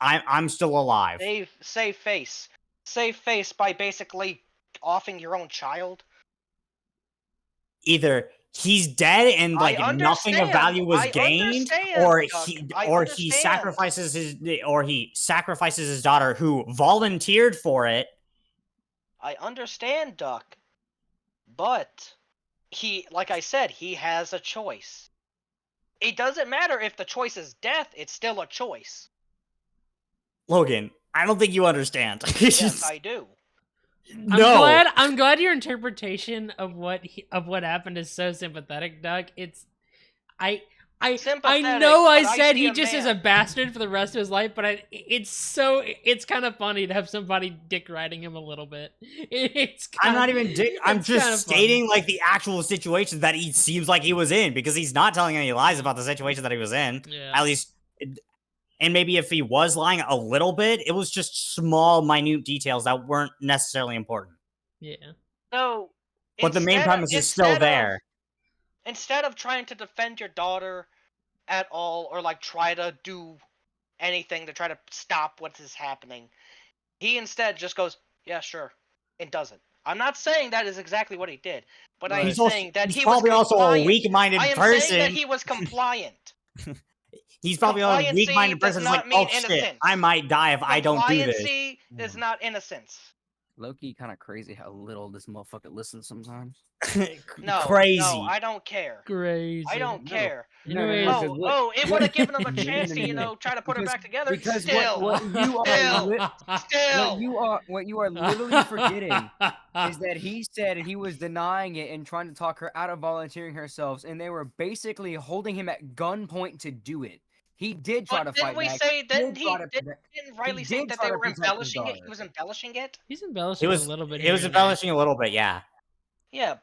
I'm still alive. Save face. Save face by basically offing your own child. Either he's dead and like nothing of value was gained, or he sacrifices his daughter who volunteered for it. I understand, Duck, but like I said, he has a choice. It doesn't matter if the choice is death; it's still a choice. Logan, I don't think you understand. Yes, I do. No. I'm glad your interpretation of what happened is so sympathetic, Doug. I I sympathetic, know I but I said see he a just is man. a bastard for the rest of his life, but it's kind of funny to have somebody dick riding him a little bit. It's I'm kind not even. I'm it's just kinda stating like the actual situations that he seems like he was in because he's not telling any lies about the situation that he was in. Yeah. At least, and maybe if he was lying a little bit, it was just small, minute details that weren't necessarily important. Yeah. No, But the main premise is still there. Instead of trying to defend your daughter at all, or like try to do anything to try to stop what is happening, he instead just goes, "Yeah, sure," and doesn't. I'm not saying that is exactly what he did, but I am Right. He's also saying that he's he was probably also a compliant. weak-minded I am saying that person. he was compliant. He's probably a Compliancy weak-minded does person. It's like, not oh mean shit, innocence. I might die if I don't do this. Compliancy is not innocence. Low-key kind of crazy how little this motherfucker listens sometimes. No, Crazy. no, I don't care. Crazy. I don't No. care. Anyways, It would have given him a No, chance no, to, no, you no. know, try to put her back together. Because Still, what you are still. what you are literally forgetting is that he said he was denying it and trying to talk her out of volunteering herself, and they were basically holding him at gunpoint to do it. He did try to But fight didn't we back. say Didn't try to didn't Riley say did that try they to were protect his embellishing it? He daughter. was embellishing it. he's embellishing a little bit. It here was and there. embellishing a little bit, yeah. Yeah.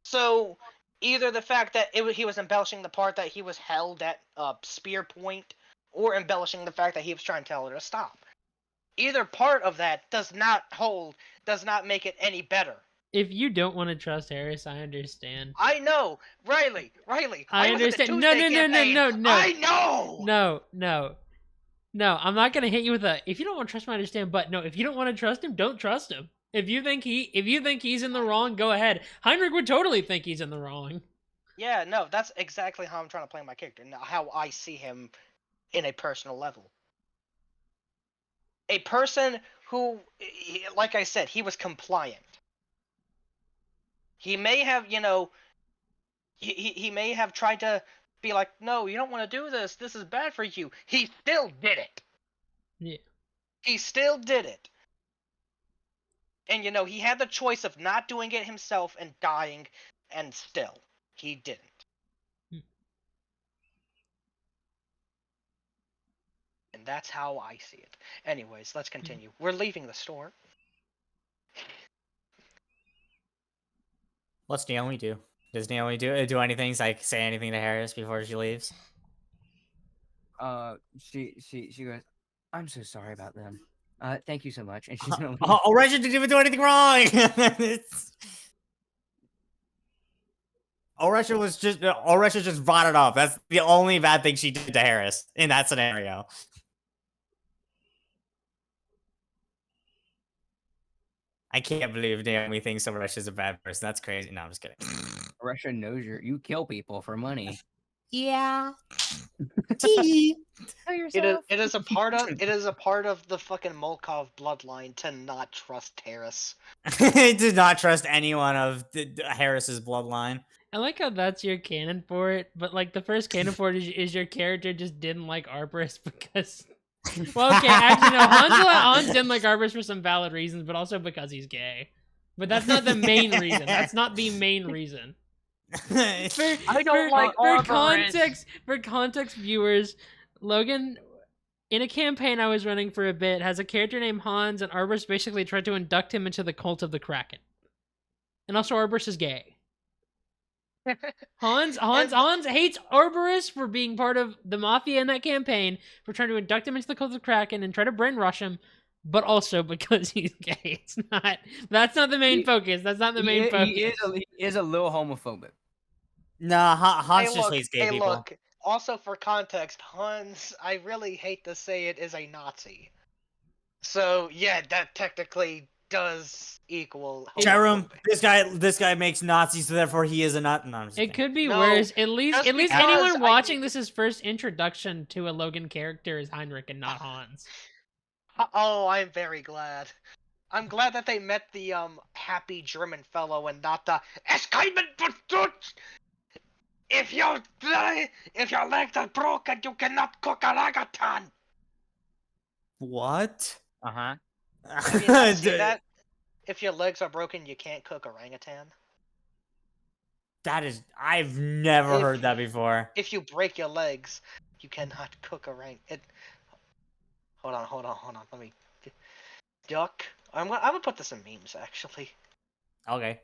So either the fact that he was embellishing the part that he was held at spear point, or embellishing the fact that he was trying to tell her to stop. Either part of that does not make it any better. If you don't want to trust Harris, I understand. I know, Riley. I was at the understand. No, Tuesday campaign. no. I know. No, I'm not gonna hit you with a. If you don't want to trust him, I understand. But no, if you don't want to trust him, don't trust him. If you think he's in the wrong, go ahead. Heinrich would totally think he's in the wrong. Yeah, no, that's exactly how I'm trying to play my character. How I see him in a personal level. A person who, like I said, he was compliant. He may have, he may have tried to be like, no, you don't want to do this. This is bad for you. He still did it. Yeah. He still did it. And, he had the choice of not doing it himself and dying, and still, he didn't. And that's how I see it. Anyways, let's continue. We're leaving the store. What's Naomi do? Does Naomi do anything, like say anything to Harris before she leaves? She goes, "I'm so sorry about them. Thank you so much." And she's gonna leave. Oh, Reggie didn't even do anything wrong. Oresha just brought it up. That's the only bad thing she did to Harris in that scenario. I can't believe Naomi thinks Oresha's a bad person. That's crazy. No, I'm just kidding. Russia knows you kill people for money. Yeah. It is a part of the fucking Molkov bloodline to not trust Harris. Did not trust anyone of Harris's bloodline. I like how that's your canon for it, but like the first canon for it is your character just didn't like Arborist because. Well, okay, actually no. Hans didn't like Arborist for some valid reasons, but also because he's gay. But that's not the main reason. That's not the main reason. I don't like Arborist. For context, viewers, Logan, in a campaign I was running for a bit, has a character named Hans, and Arborist basically tried to induct him into the cult of the Kraken. And also, Arborist is gay. Hans hates Arborist for being part of the mafia in that campaign, for trying to induct him into the cult of the Kraken and try to brainwash him, but also because he's gay. That's not the main focus. That's not the main focus. He is a little homophobic. Nah, Hans just hates gay people. Look, also for context, Hans, I really hate to say it, is a Nazi. So, yeah, that technically does equal Jerem, this guy makes Nazis, so therefore he is a Nazi. No, it could be worse. At least because anyone watching this' first introduction to a Logan character is Heinrich and not Hans. Oh, I'm very glad. I'm glad that they met the happy German fellow and not the "Es keinen Verstut! If your legs are broken, you cannot cook a ragatan." What? Uh-huh. Have you not seen that? If your legs are broken, you can't cook orangutan. I've never heard that before. If you break your legs, you cannot cook a rank. Hold on. Let me duck. I'm gonna put this in memes actually. Okay.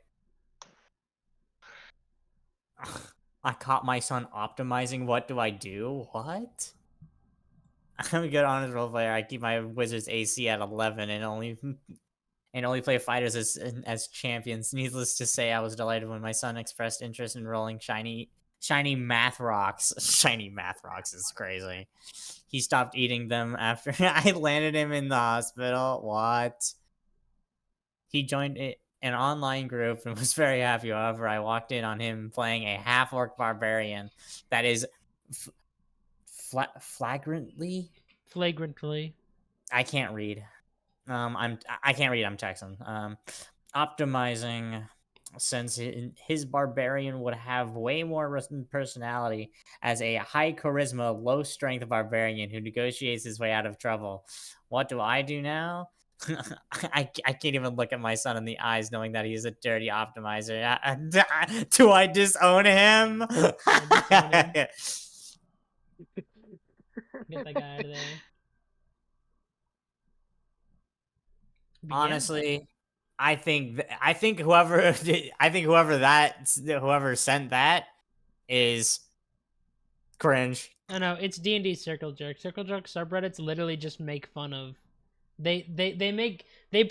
I caught my son optimizing. What do I do? What? I'm a good honest role player. I keep my wizard's AC at 11 and only play fighters as champions. Needless to say, I was delighted when my son expressed interest in rolling shiny math rocks. Shiny math rocks is crazy. He stopped eating them after I landed him in the hospital. What? He joined an online group and was very happy. However, I walked in on him playing a half-orc barbarian that is flagrantly. I can't read. I can't read. I'm texting. Optimizing, since his barbarian would have way more personality as a high charisma, low strength barbarian who negotiates his way out of trouble. What do I do now? I can't even look at my son in the eyes knowing that he's a dirty optimizer. Do I disown him? Get that guy out of there. But yeah. Honestly, I think whoever whoever sent that is cringe. I know it's D&D Circle Jerk. Circle Jerk subreddits literally just make fun of. They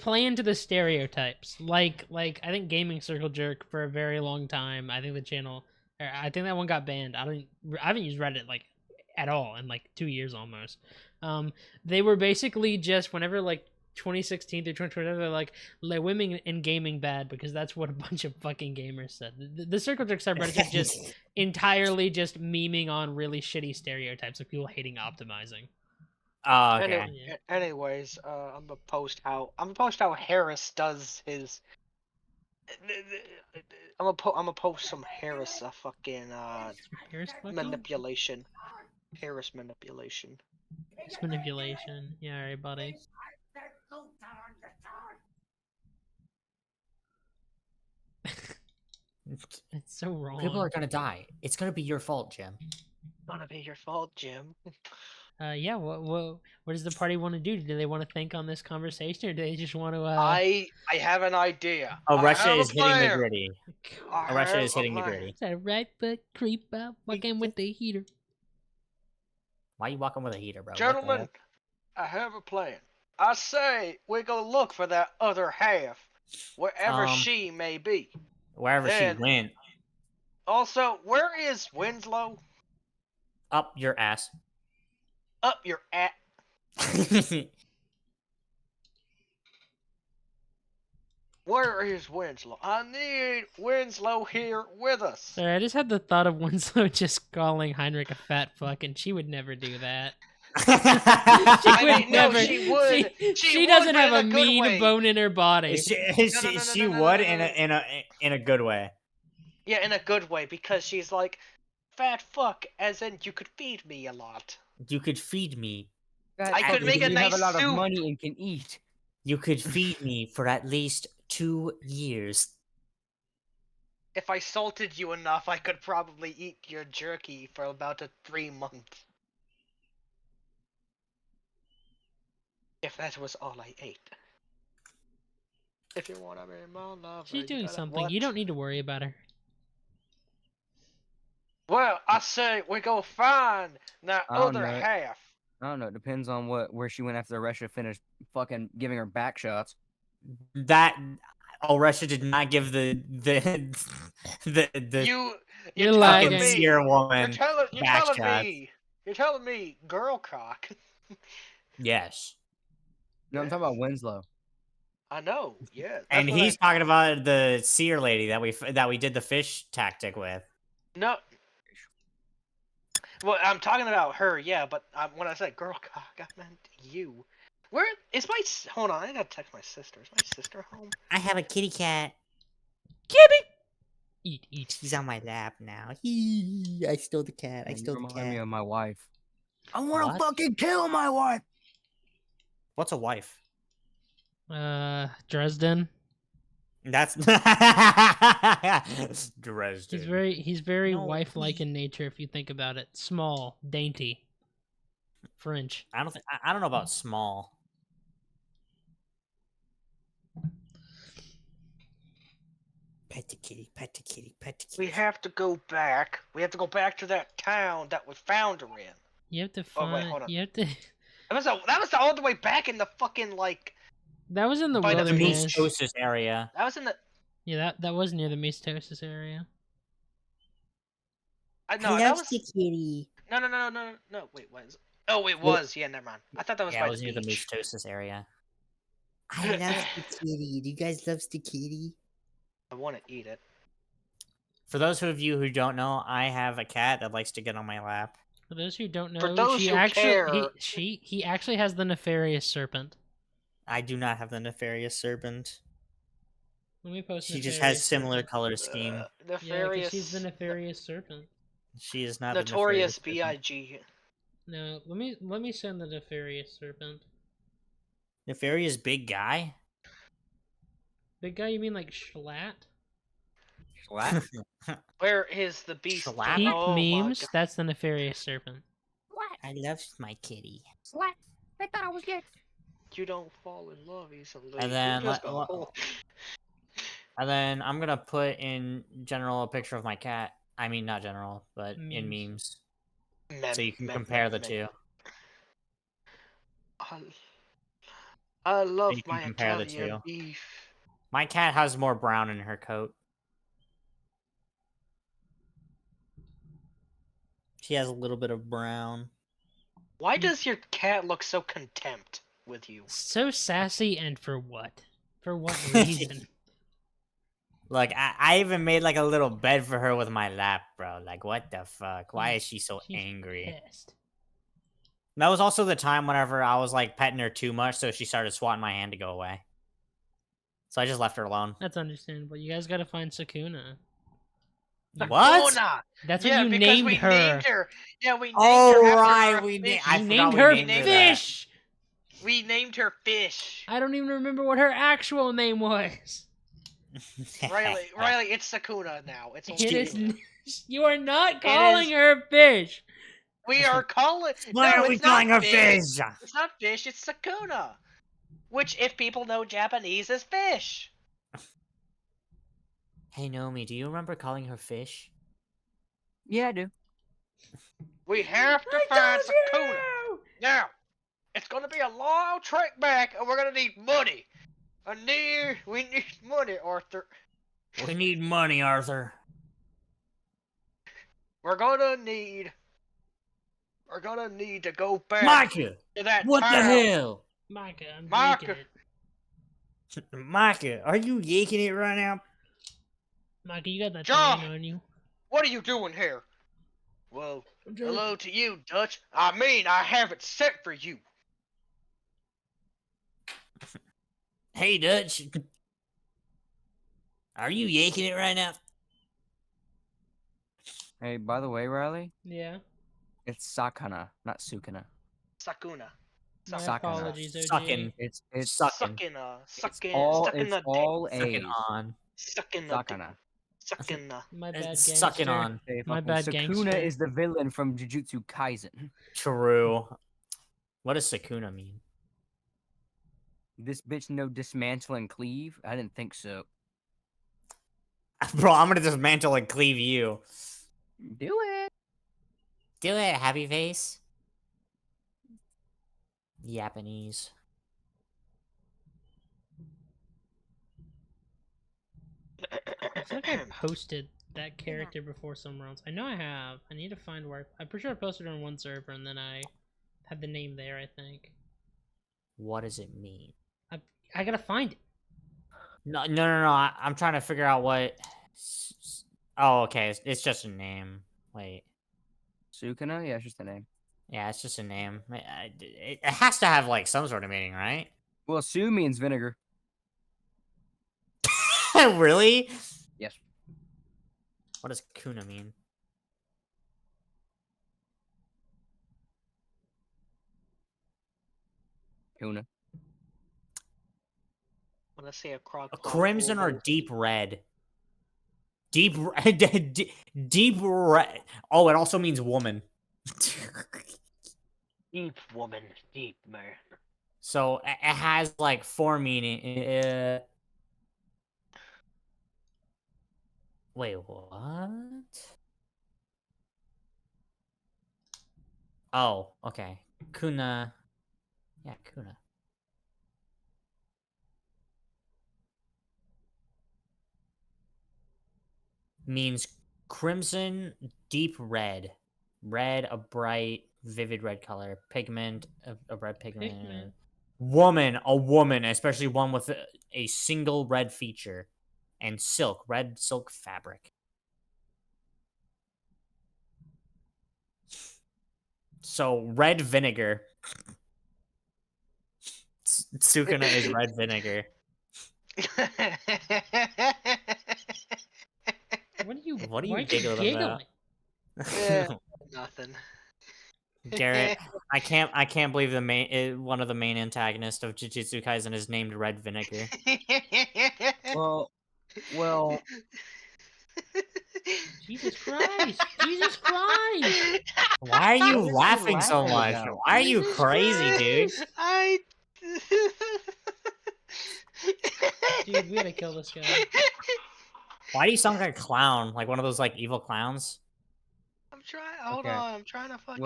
play into the stereotypes. Like I think Gaming Circle Jerk for a very long time. I think the channel, I think that one got banned. I haven't used Reddit like at all in like 2 years almost. They were basically just whenever like 2016 through 2020, they're like women in gaming bad because that's what a bunch of fucking gamers said. The Circle Jerk subreddits are just entirely just memeing on really shitty stereotypes of people hating optimizing. Oh, okay. Anyways, I'm gonna post how Harris does his. I'm gonna post some Harris fucking manipulation. Harris manipulation. It's manipulation. Yeah, alright, buddy. It's so wrong. People are gonna die. It's gonna be your fault, Jim. Gonna be your fault, Jim. Yeah. What does the party want to do? Do they want to think on this conversation, or do they just want to? I have an idea. Oh, Russia is hitting the gritty. Russia is hitting the Is gritty. that right foot creep up walking with the heater? Why are you walking with a heater, bro? Gentlemen, I have a plan. I say we go look for that other half, wherever she may be. Wherever she went. Also, where is Winslow? Up your ass. Up your ass. Where is Winslow? I need Winslow here with us. Sorry, I just had the thought of Winslow just calling Heinrich a fat fuck, and she would never do that. She doesn't have a mean bone in her body. She would in a good way. Yeah, in a good way, because she's like, fat fuck, as in you could feed me a lot. You could feed me. I could make a nice have a lot soup. of money and can eat. You could feed me for at least 2 years. If I salted you enough, I could probably eat your jerky for about 3 months. If that was all I ate. If you want to be my lover, She's doing something. You don't need to worry about her. Well, I say we go find that other half. I don't know. It depends on where she went after Russia finished fucking giving her back shots. Russia did not give the You're lying. Seer woman you're telling me girl cock. Yes. No, I'm talking about Winslow. I know, yeah. And he's talking about the seer lady that we did the fish tactic with. No. Well, I'm talking about her, yeah, but when I said girl cock, I meant you. Where is my? Hold on, I gotta text my sister. Is my sister home? I have a kitty cat. Kitty. Eat. She's on my lap now. I stole the cat. I stole the cat. Remind me of my wife. I want to fucking kill my wife. What's a wife? Dresden. That's Dresden. He's very No, wife-like in nature if you think about it. Small, dainty, French. I don't know about small. Pet the kitty, pet the kitty, pet the kitty. We have to go back. We have to go back to that town that we found her in. You have to Oh, wait, find. hold on. You have to. That was all the way back in the fucking like. That was in the By the The wilderness. beach. Mestosis area. That was in the. Yeah, that was near the Mestosis area. No, that was. kitty. No. Wait, what is it? Oh, it was. Yeah, never mind. I thought that was Yeah, by it was near the beach. Mestosis area. I love the kitty. Do you guys love the kitty? I want to eat it. For those of you who don't know, I have a cat that likes to get on my lap. For those who don't know, For those she who actually care- he actually has the nefarious serpent. I do not have the nefarious serpent. Let me post. She just nefarious has similar serpent. color scheme. Yeah, because Nefarious. she's the nefarious serpent. She is not Notorious the nefarious serpent. B.I.G. No, let me send the nefarious serpent. Nefarious big guy? Big guy, you mean like Schlatt? What? Where is the beast? Slap? Peak Oh my memes. God. That's the nefarious serpent. I love my kitty. Slut. I thought I was gay. You don't fall in love easily. And then, You just let- go, "Oh." And then I'm gonna put in general a picture of my cat. I mean, not general, but in memes. So you can compare the two. I love you can my compare the Italian two. beef. My cat has more brown in her coat. She has a little bit of brown. Why does your cat look so contempt with you? So sassy, and for what? For what reason? Like, I even made like a little bed for her with my lap, bro. Like, what the fuck? Why is she so She's angry? pissed. That was also the time whenever I was like petting her too much, so she started swatting my hand to go away. So I just left her alone. That's understandable. You guys gotta find Sakuna. What? Sakuna! That's Yeah, what you because named we her. named her. Yeah, we named Oh, her after right, a we fish. I You forgot named we her named her that. Fish. We named her Fish. I don't even remember what her actual name was. Riley, it's Sakuna now. It's only It is. Sakuna. You are not It calling is- her Fish. We are calling. Why no, are we it's not calling her fish? fish? It's not Fish. It's Sakuna, which, if people know Japanese, is fish. Hey, Nomi, do you remember calling her fish? Yeah, I do. We have to find Sakuna. Now, it's gonna be a long trek back, and we're gonna need money. We need money, Arthur. We need money, Arthur. We're gonna need to go back Micah! to that What town. the hell? Micah, I'm Micah. drinking it. Micah, are you yanking it right now? Micah, you got that John! thing on you. What are you doing here? Well, I'm drinking. hello to you, Dutch. I mean, I have it set for you. Hey, Dutch. Are you yanking it right now? Hey, by the way, Riley, Yeah. it's Sakana, not Sukuna. Sakuna. My Sakana. apologies, OG. Sucking. It's Sucking. Sucking all stuck in it's the all Sucking A's. on. stuck in the Sakana. stuck in the. My bad, It's gangster. sucking on. Hey, My fucking bad, Sukuna gangster. is the villain from Jujutsu Kaisen. True. What does Sakuna mean? This bitch know dismantle and cleave? I didn't think so. Bro, I'm gonna dismantle and cleave you. Do it. Do it, happy face. Japanese. Looks like I posted that character before somewhere else. I know I have. I need to find where. I'm pretty sure I posted it on one server and then I had the name there, I think. What does it mean? I gotta find it. No. I'm trying to figure out what. Oh, okay. It's just a name. Wait. Sukuna? Yeah, it's just a name. Yeah, it's just a name. It has to have like some sort of meaning, right? Well, Su means vinegar. Really? Yes. What does Kuna mean? Kuna. Let's say a crock pot. Crimson or deep red? Deep red. Deep red. Oh, it also means woman. Deep woman, deep man. So it has like 4 meaning. Wait, what? Oh, okay. Kuna. Yeah, Kuna. Means crimson, deep red. Red, a bright, vivid red color. Pigment, a red pigment. Pigment. Woman, a woman, especially one with a single red feature. And silk, red silk fabric. So, red vinegar. Sukuna is red vinegar. What are you? What are Why you are giggling about? Nothing. Garrett, I can't believe one of the main antagonists of Jujutsu Kaisen is named Red Vinegar. Well, Jesus Christ! Jesus Christ! Why are you What is he laughing so laughing much? about? Why are you Jesus crazy, dude? Christ! I. Dude, we gotta kill this guy. Why do you sound like a clown? Like one of those like evil clowns? I'm trying. Hold Okay. on. I'm trying to fucking.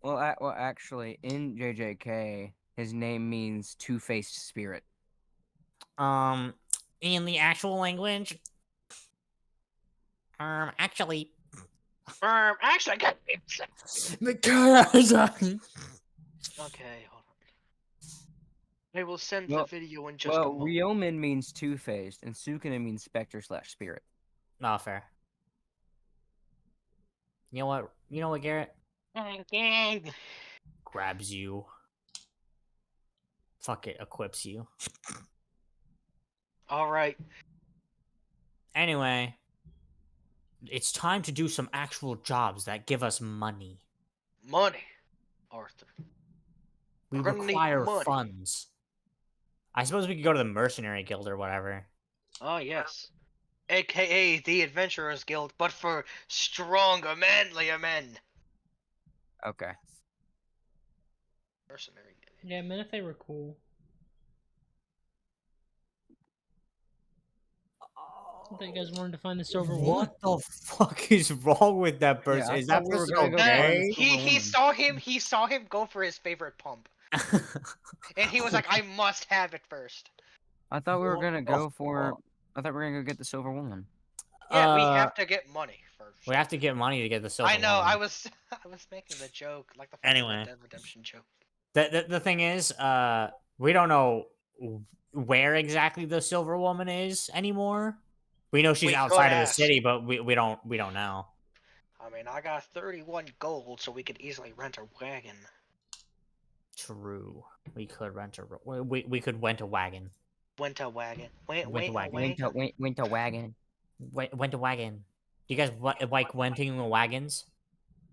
Well, actually, in JJK, his name means two-faced spirit. In the actual language, actually, Actually, I got. the Okay, hold on. I will send the Well- video in just a moment. Ryomen means two-faced, and Sukuna means specter/spirit. Not fair. You know what? You know what, Garrett? Grabs you. Fuck it, equips you. All right. Anyway, it's time to do some actual jobs that give us money. Money, Arthur. We We're gonna need require money. funds. I suppose we could go to the Mercenary Guild or whatever. Oh yes. AKA the Adventurers Guild, but for stronger, manlier men. Okay. Mercenary Guild. Yeah, Menifee were cool. I thought you guys wanted to find the silver woman. What the fuck is wrong with that person? I Is thought that we were person gonna go find okay? the silver He woman. saw him. He saw him go for his favorite pump, and he was like, "I must have it first." I thought we were What gonna the go for. fuck? I thought we were gonna go get the silver woman. Yeah, we have to get money first. We have to get money to get the silver I know. woman. I was making the joke, like the fucking Anyway. Red Dead Redemption joke. The thing is, we don't know where exactly the silver woman is anymore. We know she's We could outside of the ask. city, but we don't know. I mean, I got 31 gold, so we could easily rent a wagon. True. We could rent we could rent a wagon. Went a wagon. Went a wagon. Went to wagon. Went a wagon. Do you guys like renting wagons?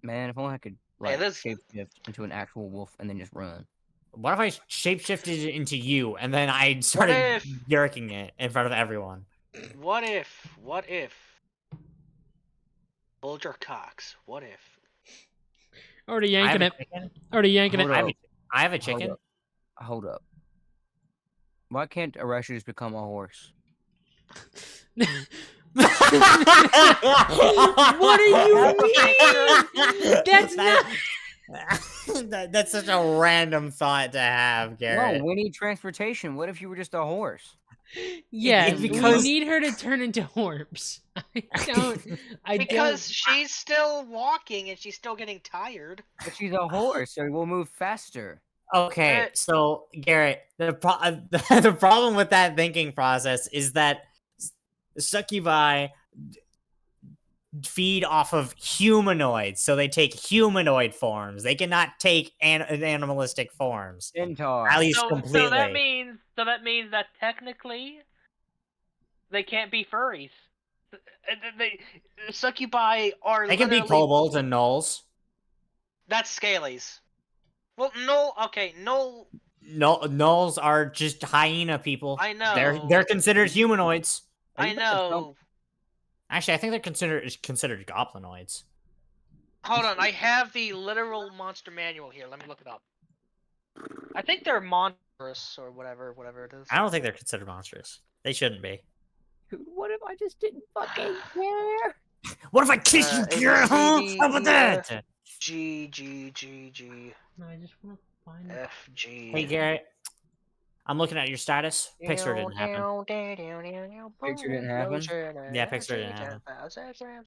Man, if only I could Hey, like this- shapeshift into an actual wolf and then just run. What if I shapeshifted it into you and then I started if- yerking it in front of everyone? What if? Hold your cocks. What if? Already I have yanking a it. chicken. Already yanking Hold it. up. I have a Hold chicken. up. Hold up. Why can't Arashi just become a horse? What do you mean? That's not. That's such a random thought to have, Garrett. No, we need transportation. What if you were just a horse? Yes, It's we because- need her to turn into horps. I Because she's still walking and she's still getting tired. But she's a horse, so we'll move faster. Okay, so Garrett, the problem with that thinking process is that succubi feed off of humanoids, so they take humanoid forms. They cannot take animalistic forms, Centaur. at least completely. So that means that technically they can't be furries. Succubi are. They can be literally- kobolds and gnolls. That's scalies. Well, no. Okay, no. Nulls are just hyena people. I They're know. considered humanoids. Are you I about to tell- know. Actually, I think they're considered goblinoids. Hold on, I have the literal monster manual here. Let me look it up. I think they're monstrous or whatever it is. I don't think they're considered monstrous. They shouldn't be. Dude, what if I just didn't fucking care? What if I kiss you, A, girl? B, C, D, How about E, that? F, G, No, I just want to find it. F, G. Hey, Garrett. I'm looking at your status. Pixar didn't happen. Picture didn't happen? Yeah, Pixar didn't happen.